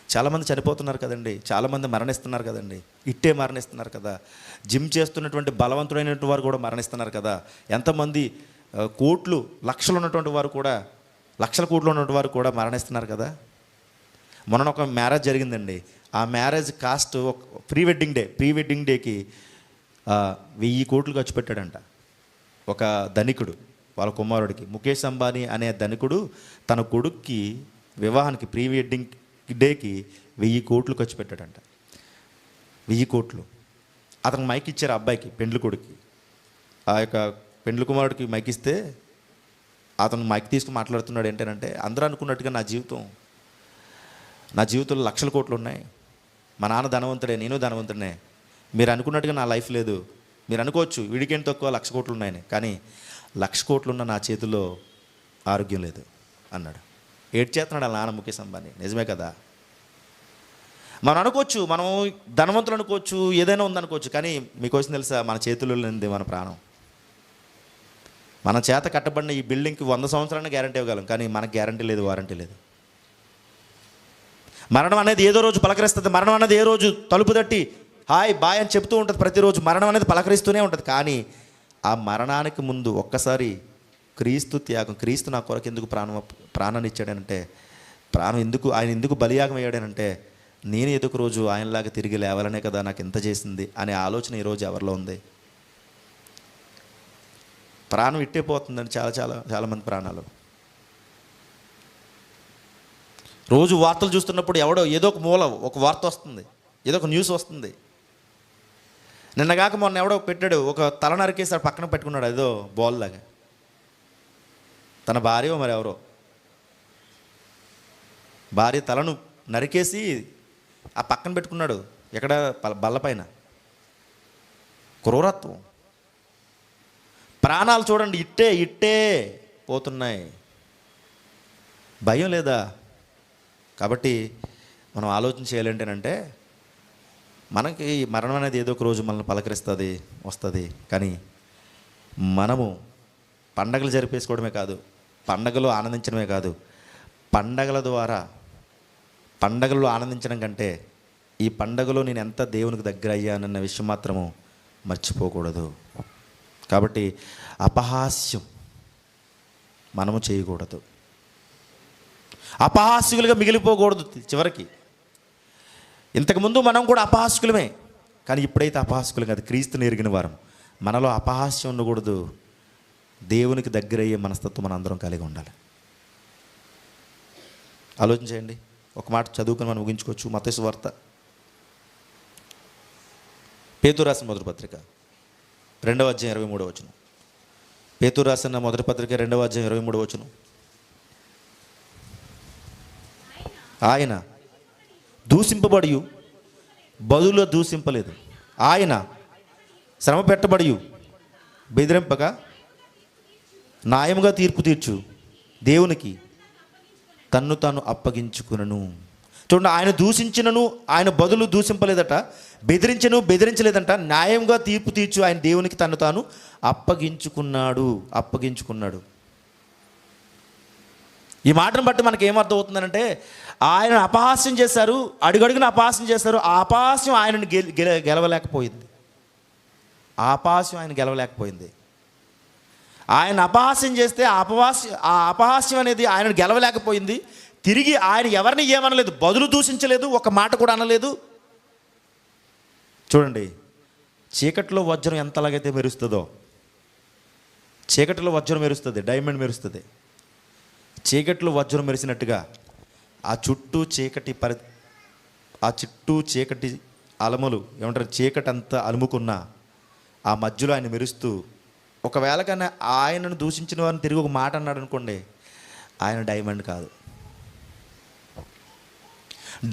చాలామంది చనిపోతున్నారు కదండి, చాలామంది మరణిస్తున్నారు కదండి, ఇట్టే మరణిస్తున్నారు కదా. జిమ్ చేస్తున్నటువంటి బలవంతుడైనటువంటి వారు కూడా మరణిస్తున్నారు కదా. ఎంతమంది కోట్లు లక్షలు ఉన్నటువంటి వారు కూడా, లక్షల కోట్లు ఉన్నటువంటి వారు కూడా మరణిస్తున్నారు కదా. మొన్న ఒక మ్యారేజ్ జరిగిందండి. ఆ మ్యారేజ్ కాస్ట్ ప్రీ వెడ్డింగ్ డేకి 1000 కోట్లు ఖర్చు పెట్టాడంట ఒక ధనికుడు వాళ్ళ కుమారుడికి. ముఖేష్ అంబానీ అనే ధనికుడు తన కొడుక్కి వివాహానికి ప్రీ వెడ్డింగ్ డేకి 1000 కోట్లు ఖర్చు పెట్టాడంట. 1000 కోట్లు. అతనికి మైక్ ఇచ్చారు అబ్బాయికి, పెండ్లి కొడుక్కి. ఆ యొక్క పెండ్లి కుమారుడికి మైక్ ఇస్తే అతను మైక్ తీసుకుని మాట్లాడుతున్నాడు. ఏంటంటే, అందరూ అనుకున్నట్టుగా నా జీవితంలో లక్షల కోట్లు ఉన్నాయి, మా నాన్న ధనవంతుడే, నేను ధనవంతుడే, మీరు అనుకున్నట్టుగా నా లైఫ్ లేదు. మీరు అనుకోవచ్చు వీడికేం తక్కువ 1,00,000 కోట్లు ఉన్నాయని, కానీ 1,00,000 కోట్లు ఉన్న నా చేతిలో ఆరోగ్యం లేదు అన్నాడు. ఏడ్చేస్తున్నాడు వాళ్ళ నాన్న ముఖేష్ అంబానీ. నిజమే కదా. మనం అనుకోవచ్చు, మనం ధనవంతులు అనుకోవచ్చు, ఏదైనా ఉందనుకోవచ్చు, కానీ మీకోసం తెలుసా, మన చేతుల్లో లేనిది మన ప్రాణం. మన చేత కట్టబడిన ఈ బిల్డింగ్కి 100 సంవత్సరాలను గ్యారంటీ ఇవ్వగలం, కానీ మనకు గ్యారంటీ లేదు, వారంటీ లేదు. మరణం అనేది ఏదో రోజు పలకరిస్తుంది. మరణం అనేది ఏ రోజు తలుపు తట్టి హాయ్ బాయ్ అని చెప్తూ ఉంటుంది. ప్రతిరోజు మరణం అనేది పలకరిస్తూనే ఉంటుంది. కానీ ఆ మరణానికి ముందు ఒక్కసారి క్రీస్తు త్యాగం, క్రీస్తు నా కొరకు ఎందుకు ప్రాణాన్ని ఇచ్చాడనంటే, ఆయన ఎందుకు బలియాగం అయ్యాడనంటే, నేను ఏదో ఒక రోజు ఆయనలాగా తిరిగి లేవాలనే కదా నాకు ఎంత చేసింది అనే ఆలోచన ఈరోజు ఎవరిలో ఉంది? ప్రాణం ఇట్టే పోతుందండి చాలామంది ప్రాణాలు. రోజు వార్తలు చూస్తున్నప్పుడు ఎవడో ఏదో ఒక మూల ఒక వార్త వస్తుంది, ఏదో ఒక న్యూస్ వస్తుంది. నిన్నగాక మొన్న ఎవడో పెట్టాడు, ఒక తల నరికేసాడు, పక్కన పెట్టుకున్నాడు ఏదో బాల్ లాగా. తన భార్య మరి ఎవరో భార్య తలను నరికేసి ఆ పక్కన పెట్టుకున్నాడు, ఎక్కడ బల్లపైన. క్రూరత్వం. ప్రాణాలు చూడండి ఇట్టే పోతున్నాయి. భయం లేదా? కాబట్టి మనం ఆలోచన చేయాలంటేనంటే, మనకి మరణం అనేది ఏదో ఒక రోజు మనల్ని పలకరిస్తుంది, వస్తుంది. కానీ మనము పండగలు జరిపేసుకోవడమే కాదు, పండగలు ఆనందించడమే కాదు, పండగల ద్వారా పండగల్లో ఆనందించడం కంటే ఈ పండగలో నేను ఎంత దేవునికి దగ్గర అయ్యానన్న విషయం మాత్రము మర్చిపోకూడదు. కాబట్టి అపహాస్యం మనము చేయకూడదు, అపహాస్యులుగా మిగిలిపోకూడదు. చివరికి ఇంతకుముందు మనం కూడా అపహాస్యులమే, కానీ ఇప్పుడైతే అపహాస్యులు కాదు, క్రీస్తుని ఎరిగిన వారం. మనలో అపహాస్యం ఉండకూడదు. దేవునికి దగ్గర అయ్యే మనస్తత్వం మనం అందరం కలిగి ఉండాలి. ఆలోచించండి. ఒక మాట చదువుకొని మనం ముగించుకోవచ్చు. మత్తయి సువార్త, పేతురు రాసిన మొదటి పత్రిక 2వ అధ్యాయం 23వ వచనం. పేతురు రాసిన మొదటి పత్రిక 2వ అధ్యాయం 23వ వచనం. ఆయన దూషింపబడి బదులు దూషింపలేదు, ఆయన శ్రమ పెట్టబడి బెదిరింపక న్యాయముగా తీర్పు తీర్చు దేవునికి తన్ను తాను అప్పగించుకునను. చూడండి, ఆయన దూషించినను ఆయన బదులు దూషింపలేదట, బెదిరించలేదంట, న్యాయంగా తీర్పు తీర్చు ఆయన దేవునికి తన్ను తాను అప్పగించుకున్నాడు. ఈ మాటను బట్టి మనకి ఏమర్థం అవుతుందంటే, ఆయన అపహాస్యం చేశారు, అడుగడుగున అపహాస్యం చేశారు. ఆ అపహాస్యం ఆయనను గెలవలేకపోయింది. ఆయన అపహాస్యం చేస్తే ఆ అపహాస్యం అనేది ఆయనను గెలవలేకపోయింది. తిరిగి ఆయన ఎవరిని ఏమనలేదు, బదులు దూషించలేదు, ఒక మాట కూడా అనలేదు. చూడండి, చీకట్లో వజ్రం ఎంతలాగైతే మెరుస్తుందో, చీకటిలో వజ్రం మెరుస్తుంది, డైమండ్ మెరుస్తుంది. చీకట్లో వజ్రం మెరిసినట్టుగా ఆ చుట్టూ చీకటి అలములు ఏమంటారు, చీకటి అంతా అలుముకున్న ఆ మధ్యలో ఆయన మెరుస్తూ, ఒకవేళ కానీ ఆయనను దూషించిన వారిని తిరిగి ఒక మాట అన్నాడు అనుకోండి, ఆయన డైమండ్ కాదు.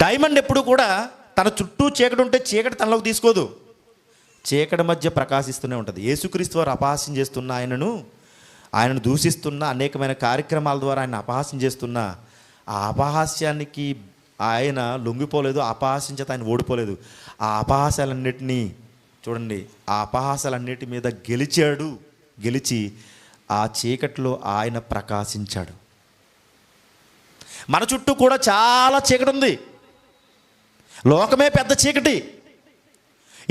డైమండ్ ఎప్పుడు కూడా తన చుట్టూ చీకటి ఉంటే చీకటి తనలోకి తీసుకోదు, చీకటి మధ్య ప్రకాశిస్తూనే ఉంటుంది. యేసుక్రీస్తు వారు అపహాస్యం చేస్తున్న ఆయనను దూషిస్తున్న అనేకమైన కార్యక్రమాల ద్వారా ఆయన అపహాస్యం చేస్తున్న ఆ అపహాస్యానికి ఆయన లొంగిపోలేదు, అపహాస్యం చేత ఆయన ఓడిపోలేదు. ఆ అపహాస్యాలన్నిటినీ చూడండి, ఆ అపహాస్యాలన్నిటి మీద గెలిచి ఆ చీకటిలో ఆయన ప్రకాశించాడు. మన చుట్టూ కూడా చాలా చీకటి ఉంది, లోకమే పెద్ద చీకటి.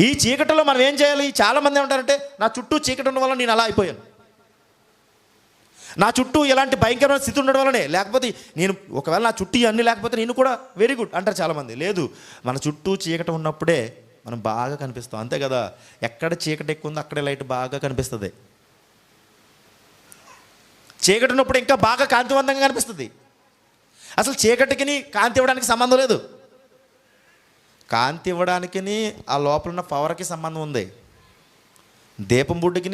ఈ చీకటిలో మనం ఏం చేయాలి? చాలామంది ఏమంటారంటే, నా చుట్టూ చీకటి ఉండడం వల్ల నేను అలా అయిపోయాను, నా చుట్టూ ఇలాంటి భయంకరమైన స్థితి ఉండడం వల్లనే, లేకపోతే నేను ఒకవేళ నా చుట్టూ అన్నీ లేకపోతే నేను కూడా వెరీ గుడ్ అంటారు చాలామంది. లేదు, మన చుట్టూ చీకటి ఉన్నప్పుడే మనం బాగా కనిపిస్తాం, అంతే కదా. ఎక్కడ చీకటి ఎక్కువ ఉందో అక్కడే లైట్ బాగా కనిపిస్తుంది. చీకటి ఉన్నప్పుడు ఇంకా బాగా కాంతివంతంగా కనిపిస్తుంది. అసలు చీకటికి కాంతి ఇవ్వడానికి సంబంధం లేదు. కాంతి ఇవ్వడానికి ఆ లోపల ఉన్న పవర్కి సంబంధం ఉంది. దీపం బుడ్డికి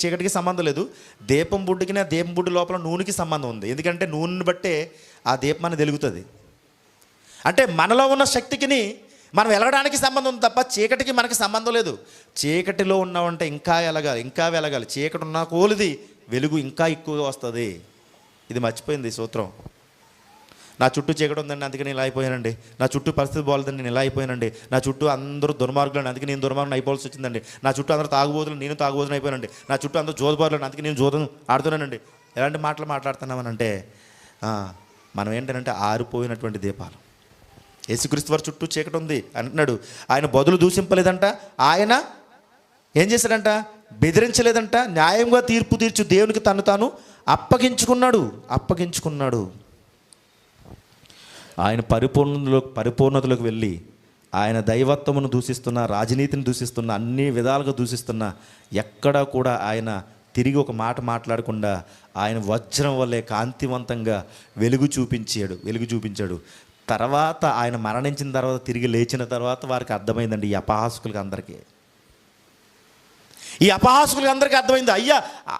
చీకటికి సంబంధం లేదు. దీపం బుడ్డికి ఆ దీపం బుడ్డి లోపల నూనెకి సంబంధం ఉంది. ఎందుకంటే నూనెని బట్టే ఆ దీపం అనేది వెలుగుతుంది. అంటే మనలో ఉన్న శక్తికి మనం వెలగడానికి సంబంధం ఉంది తప్ప చీకటికి మనకి సంబంధం లేదు. చీకటిలో ఉన్నామంటే ఇంకా వెలగాలి. చీకటి ఉన్న కోలిది వెలుగు ఇంకా ఎక్కువగా వస్తుంది. ఇది మర్చిపోయింది ఈ సూత్రం. నా చుట్టూ చీకటి ఉందండి, అందుకే నేను ఇలా అయిపోయానండి. నా చుట్టూ పరిస్థితి బాగోలేదండి, నేను ఇలా అయిపోయానండి. నా చుట్టూ అందరూ దుర్మార్గులు, అందుకే నేను దుర్మార్గుని అయిపోవాల్సి వచ్చిందండి. నా చుట్టూ అందరూ తాగుబోతులు, నేను తాగుబోతుని అయిపోయానండి. నా చుట్టూ అందరూ జోదబారులు, అందుకే నేను జోదం ఆడుతున్నానండి. ఎలాంటి మాటలు మాట్లాడుతున్నామనంటే మనం ఏంటంటే ఆరిపోయినటువంటి దీపాలు. యేసుక్రీస్తు వారి చుట్టూ చీకటి ఉంది అంటున్నాడు. ఆయన బదులు దూషింపలేదంట, ఆయన ఏం చేశాడంట, బెదిరించలేదంట, న్యాయంగా తీర్పు తీర్చు దేవునికి తను తాను అప్పగించుకున్నాడు. ఆయన పరిపూర్ణతలోకి వెళ్ళి ఆయన దైవత్వమును దూషిస్తున్న, రాజనీతిని దూషిస్తున్న, అన్ని విధాలుగా దూషిస్తున్న, ఎక్కడా కూడా ఆయన తిరిగి ఒక మాట మాట్లాడకుండా ఆయన వజ్రం వల్లే కాంతివంతంగా వెలుగు చూపించాడు. తర్వాత ఆయన మరణించిన తర్వాత, తిరిగి లేచిన తర్వాత వారికి అర్థమైందండి, ఈ అపహాసకులకి అందరికీ అర్థమైంది.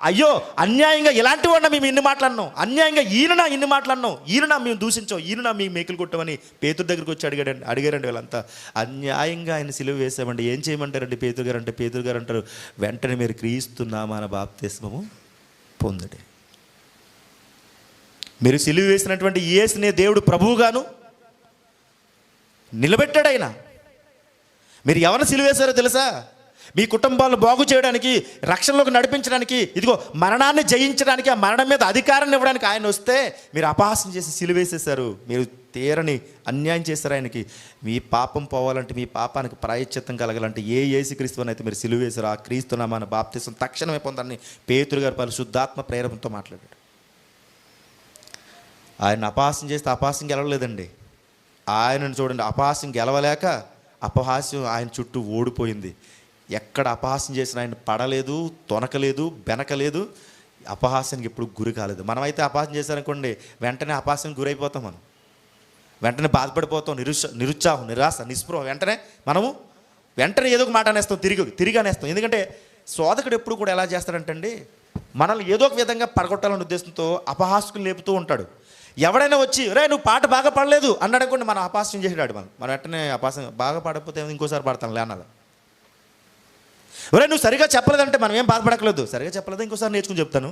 అయ్యో అన్యాయంగా ఇలాంటి వాడిన మేము ఇన్ని మాట్లాడినాం, అన్యాయంగా ఇన్ని మాట్లాడినాం, మేము దూషించాం, మీ మేకులు కొట్టమని పేతురు దగ్గరికి వచ్చి అడిగారండి. వీళ్ళంతా అన్యాయంగా ఆయన సిలువ వేసామండి, ఏం చేయమంటారండి పేతురు గారు అంటారు, వెంటనే మీరు క్రీస్తు నామమున బాప్తిస్మము పొందుడి. మీరు సిలువ వేసినటువంటి యేసునే దేవుడు ప్రభువుగాను నిలబెట్టాడు. ఆయన మీరు ఎవరిని సిలువ వేశారో తెలుసా? మీ కుటుంబాలను బాగు చేయడానికి, రక్షణలోకి నడిపించడానికి, ఇదిగో మరణాన్ని జయించడానికి, ఆ మరణం మీద అధికారాన్ని ఇవ్వడానికి ఆయన వస్తే మీరు అపహాస్యం చేసి సిలువేసేశారు. మీరు తీరని అన్యాయం చేశారు ఆయనకి. మీ పాపం పోవాలంటే, మీ పాపానికి ప్రాయశ్చిత్తం కలగాలంటే ఏ యేసుక్రీస్తుని అయితే మీరు సిలువేశారు, ఆ క్రీస్తు నామమున బాప్తిసం తక్షణమే పొందాలని పేతురు గారు పరిశుద్ధాత్మ ప్రేరణతో మాట్లాడాడు. ఆయన అపహాస్యం చేస్తే అపహాస్యం గెలవలేదండి. ఆయనను చూడండి, అపహాస్యం గెలవలేక అపహాస్యం ఆయన చుట్టూ ఓడిపోయింది. ఎక్కడ అపహాస్యం చేసిన ఆయన పడలేదు, తొనకలేదు, బెనకలేదు, అపహాస్యానికి ఎప్పుడు గురి కాలేదు. మనమైతే అపహాస్యం చేశారనుకోండి, వెంటనే అపహాస్యానికి గురైపోతాం. మనం వెంటనే బాధపడిపోతాం, నిరుత్సాహం, నిరాశ, నిస్పృహ, వెంటనే ఏదో ఒక మాట అనేస్తాం, తిరిగి అనేస్తాం. ఎందుకంటే శోధకుడు ఎప్పుడు కూడా ఎలా చేస్తాడంటండి, మనల్ని ఏదో ఒక విధంగా పడగొట్టాలనే ఉద్దేశంతో అపహాస్యం లేపుతూ ఉంటాడు. ఎవడైనా వచ్చి నువ్వు పాట బాగా పాడలేదు అన్నాడు అనుకోండి, మనం అపహాస్యం చేసాడు. మనం వెంటనే అపహాస్యం, బాగా పాడకపోతే ఇంకోసారి పాడతాను లేనాలి. నువ్వు సరిగా చెప్పలేదంటే మనం ఏం బాధపడకలేదు, సరిగా చెప్పలేదు ఇంకోసారి నేర్చుకుని చెప్తాను.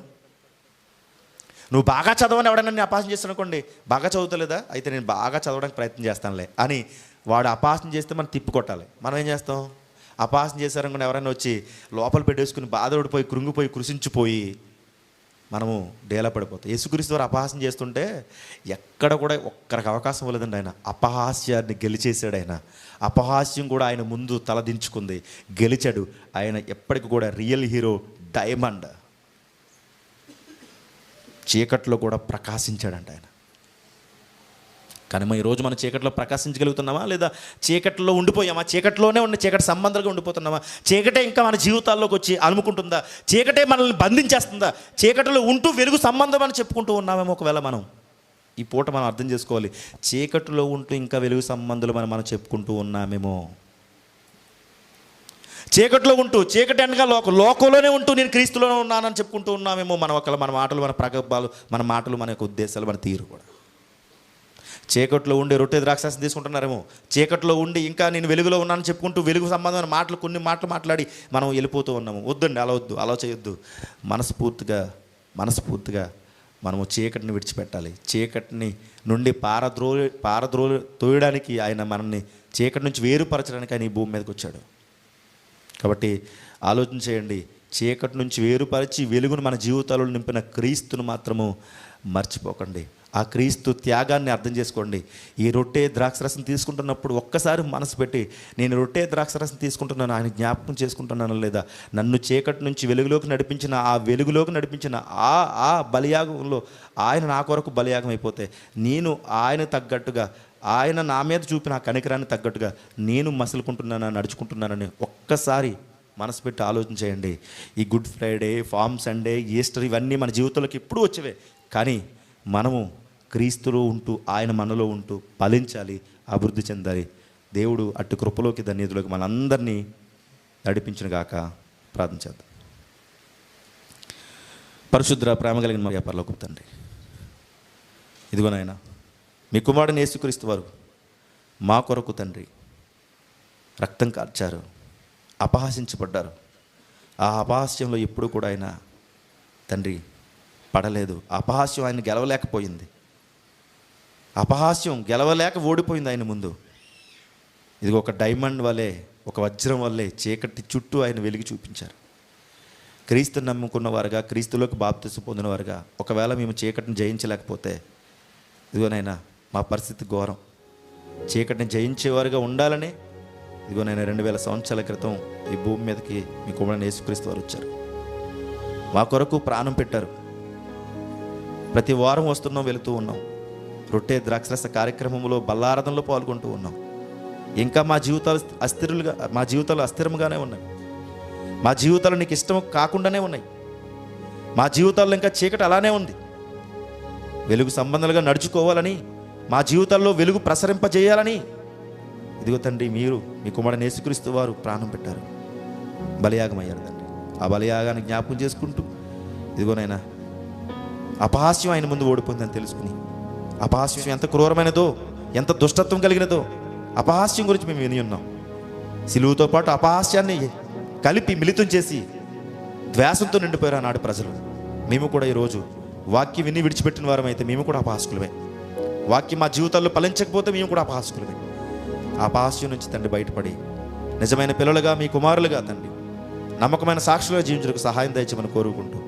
నువ్వు బాగా చదవని ఎవడైనా నేను అపహాస్యం చేస్తాను అనుకోండి, బాగా చదువుతలేదా, అయితే నేను బాగా చదవడానికి ప్రయత్నం చేస్తానులే అని వాడు అపహాస్యం చేస్తే మనం తిప్పికొట్టాలి. మనం ఏం చేస్తాం, అపహాస్యం చేశారనుకోండి, ఎవరైనా వచ్చి లోపల పెట్టేసుకుని బాధపడిపోయి, కృంగిపోయి, కృషించిపోయి మనము డేలా పడిపోతాం. యేసుక్రీస్తు వారు అపహాస్యం చేస్తుంటే ఎక్కడ కూడా ఒక్కరికి అవకాశం ఇవ్వలేదండి. ఆయన అపహాస్యాన్ని గెలిచేశాడు. ఆయన అపహాస్యం కూడా ఆయన ముందు తలదించుకుంది, గెలిచాడు. ఆయన ఎప్పటికి కూడా రియల్ హీరో, డైమండ్. చీకట్లో కూడా ప్రకాశించాడంట ఆయన. కానీ ఈరోజు మనం చీకట్లో ప్రకాశించగలుగుతున్నామా, లేదా చీకట్లో ఉండిపోయామా? చీకట్లోనే ఉన్న చీకటి సంబంధాలుగా ఉండిపోతున్నామా? చీకటే ఇంకా మన జీవితాల్లోకి వచ్చి అలుముకుంటుందా? చీకటే మనల్ని బంధించేస్తుందా? చీకటిలో ఉంటూ వెలుగు సంబంధం అని చెప్పుకుంటూ ఉన్నామేమో. ఒకవేళ మనం ఈ పూట మనం అర్థం చేసుకోవాలి, చీకటిలో ఉంటూ ఇంకా వెలుగు సంబంధాలు మనం చెప్పుకుంటూ ఉన్నామేమో. చీకటిలో ఉంటూ, చీకటి అనగా లోకంలోనే ఉంటూ నేను క్రీస్తులోనే ఉన్నానని చెప్పుకుంటూ ఉన్నామేమో. మన మాటలు, మన ప్రగల్భాలు, మన మాటలు, మన యొక్క ఉద్దేశాలు, మన తీరు కూడా. చీకట్లో ఉండి రొట్టె ద్రాక్షారసం తీసుకుంటున్నారేమో. చీకట్లో ఉండి ఇంకా నేను వెలుగులో ఉన్నానని చెప్పుకుంటూ వెలుగు సంబంధమైన మాటలు, కొన్ని మాటలు మాట్లాడి మనం వెళ్ళిపోతూ ఉన్నాము. వద్దండి, అలా చేయొద్దు. మనస్ఫూర్తిగా మనము చీకటిని విడిచిపెట్టాలి. చీకటిని నుండి తోయడానికి ఆయన మనల్ని చీకటి నుంచి వేరుపరచడానికి ఆయన ఈ భూమి మీదకి వచ్చాడు. కాబట్టి ఆలోచన చేయండి, చీకటి నుంచి వేరుపరిచి వెలుగును మన జీవితాలలో నింపిన క్రీస్తును మాత్రము మర్చిపోకండి. ఆ క్రీస్తు త్యాగాన్ని అర్థం చేసుకోండి. ఈ రొట్టె ద్రాక్షరసం తీసుకుంటున్నప్పుడు ఒక్కసారి మనసు పెట్టి, నేను రొట్టె ద్రాక్షరసం తీసుకుంటున్నాను, ఆయన జ్ఞాపకం చేసుకుంటున్నాను లేదా, నన్ను చీకటి నుంచి వెలుగులోకి నడిపించిన ఆ బలియాగంలో ఆయన నా కొరకు బలియాగం అయిపోతే, నేను ఆయన తగ్గట్టుగా ఆయన నా మీద చూపిన ఆ కనికరాన్ని తగ్గట్టుగా నేను మసులుకుంటున్నానా, నడుచుకుంటున్నానని ఒక్కసారి మనసు పెట్టి ఆలోచన చేయండి. ఈ good Friday, palm Sunday, Easter ఇవన్నీ మన జీవితంలోకి ఎప్పుడూ వచ్చేవే. కానీ మనము క్రీస్తులో ఉంటూ, ఆయన మనలో ఉంటూ ఫలించాలి, అభివృద్ధి చెందాలి. దేవుడు అటు కృపలోకి, ధన్యతలోకి మనందరినీ నడిపించిన గాక. ప్రార్థన చేద్దాం. పరిశుద్ధ ప్రేమ కలిగిన మా పరలోకపు తండ్రి, ఇదిగో నాయనా, మీ కుమారుడు యేసుక్రీస్తు వారు మా కొరకు తండ్రి రక్తం కార్చారు, అపహాసించబడ్డారు. ఆ అపహాస్యంలో ఎప్పుడు కూడా ఆయన తండ్రి పడలేదు. అపహాస్యం ఆయన గెలవలేకపోయింది. అపహాస్యం గెలవలేక ఓడిపోయింది ఆయన ముందు. ఇది ఒక డైమండ్ వల్లే, ఒక వజ్రం వల్లే చీకటి చుట్టూ ఆయన వెలిగి చూపించారు. క్రీస్తుని నమ్ముకున్న వారుగా, క్రీస్తులోకి బాప్తిసం పొందిన వారుగా ఒకవేళ మేము చీకటిని జయించలేకపోతే ఇదిగోనైనా మా పరిస్థితి ఘోరం. చీకటిని జయించేవారుగా ఉండాలని ఇదిగోనైనా 2000 సంవత్సరాల క్రితం ఈ భూమి మీదకి మీ కుమారుడు యేసుక్రీస్తు వారు వచ్చారు. మా కొరకు ప్రాణం పెట్టారు. ప్రతి వారం వస్తున్నాం, వెళుతూ ఉన్నాం. రొట్టె ద్రాక్షరస కార్యక్రమంలో బల్లారాధనలో పాల్గొంటూ ఉన్నాం. ఇంకా మా జీవితాలు అస్థిరంగానే ఉన్నాయి. మా జీవితాలు నీకు ఇష్టం కాకుండానే ఉన్నాయి. మా జీవితాల్లో ఇంకా చీకటి అలానే ఉంది. వెలుగు సంబంధాలుగా నడుచుకోవాలని, మా జీవితాల్లో వెలుగు ప్రసరింపజేయాలని ఇదిగో తండ్రి మీరు మీ కుమారుడు యేసుక్రీస్తు వారు ప్రాణం పెట్టారు, బలియాగం అయ్యారు తండ్రి. ఆ బలియాగాన్ని జ్ఞాపకం చేసుకుంటూ ఇదిగోనైనా అపహాస్యం ఆయన ముందు ఓడిపోయిందని తెలుసుకుని, అపహాస్యం ఎంత క్రూరమైనదో, ఎంత దుష్టత్వం కలిగినదో అపహాస్యం గురించి మేము విని ఉన్నాం. సిలువుతో పాటు అపహాస్యాన్ని కలిపి మిళితం చేసి ద్వేషంతో నిండిపోయారు ఆనాడు ప్రజలు. మేము కూడా ఈరోజు వాక్యం విని విడిచిపెట్టిన వారమైతే మేము కూడా అపహాస్కులమే. వాక్యం మా జీవితాల్లో ఫలించకపోతే మేము కూడా అపహాస్కులమే. ఆ అపహాస్యం నుంచి తండ్రి బయటపడి నిజమైన పిల్లలుగా, మీ కుమారులుగా తండ్రి నమ్మకమైన సాక్షులుగా జీవించడానికి సహాయం దయచేయమని కోరుకుంటూ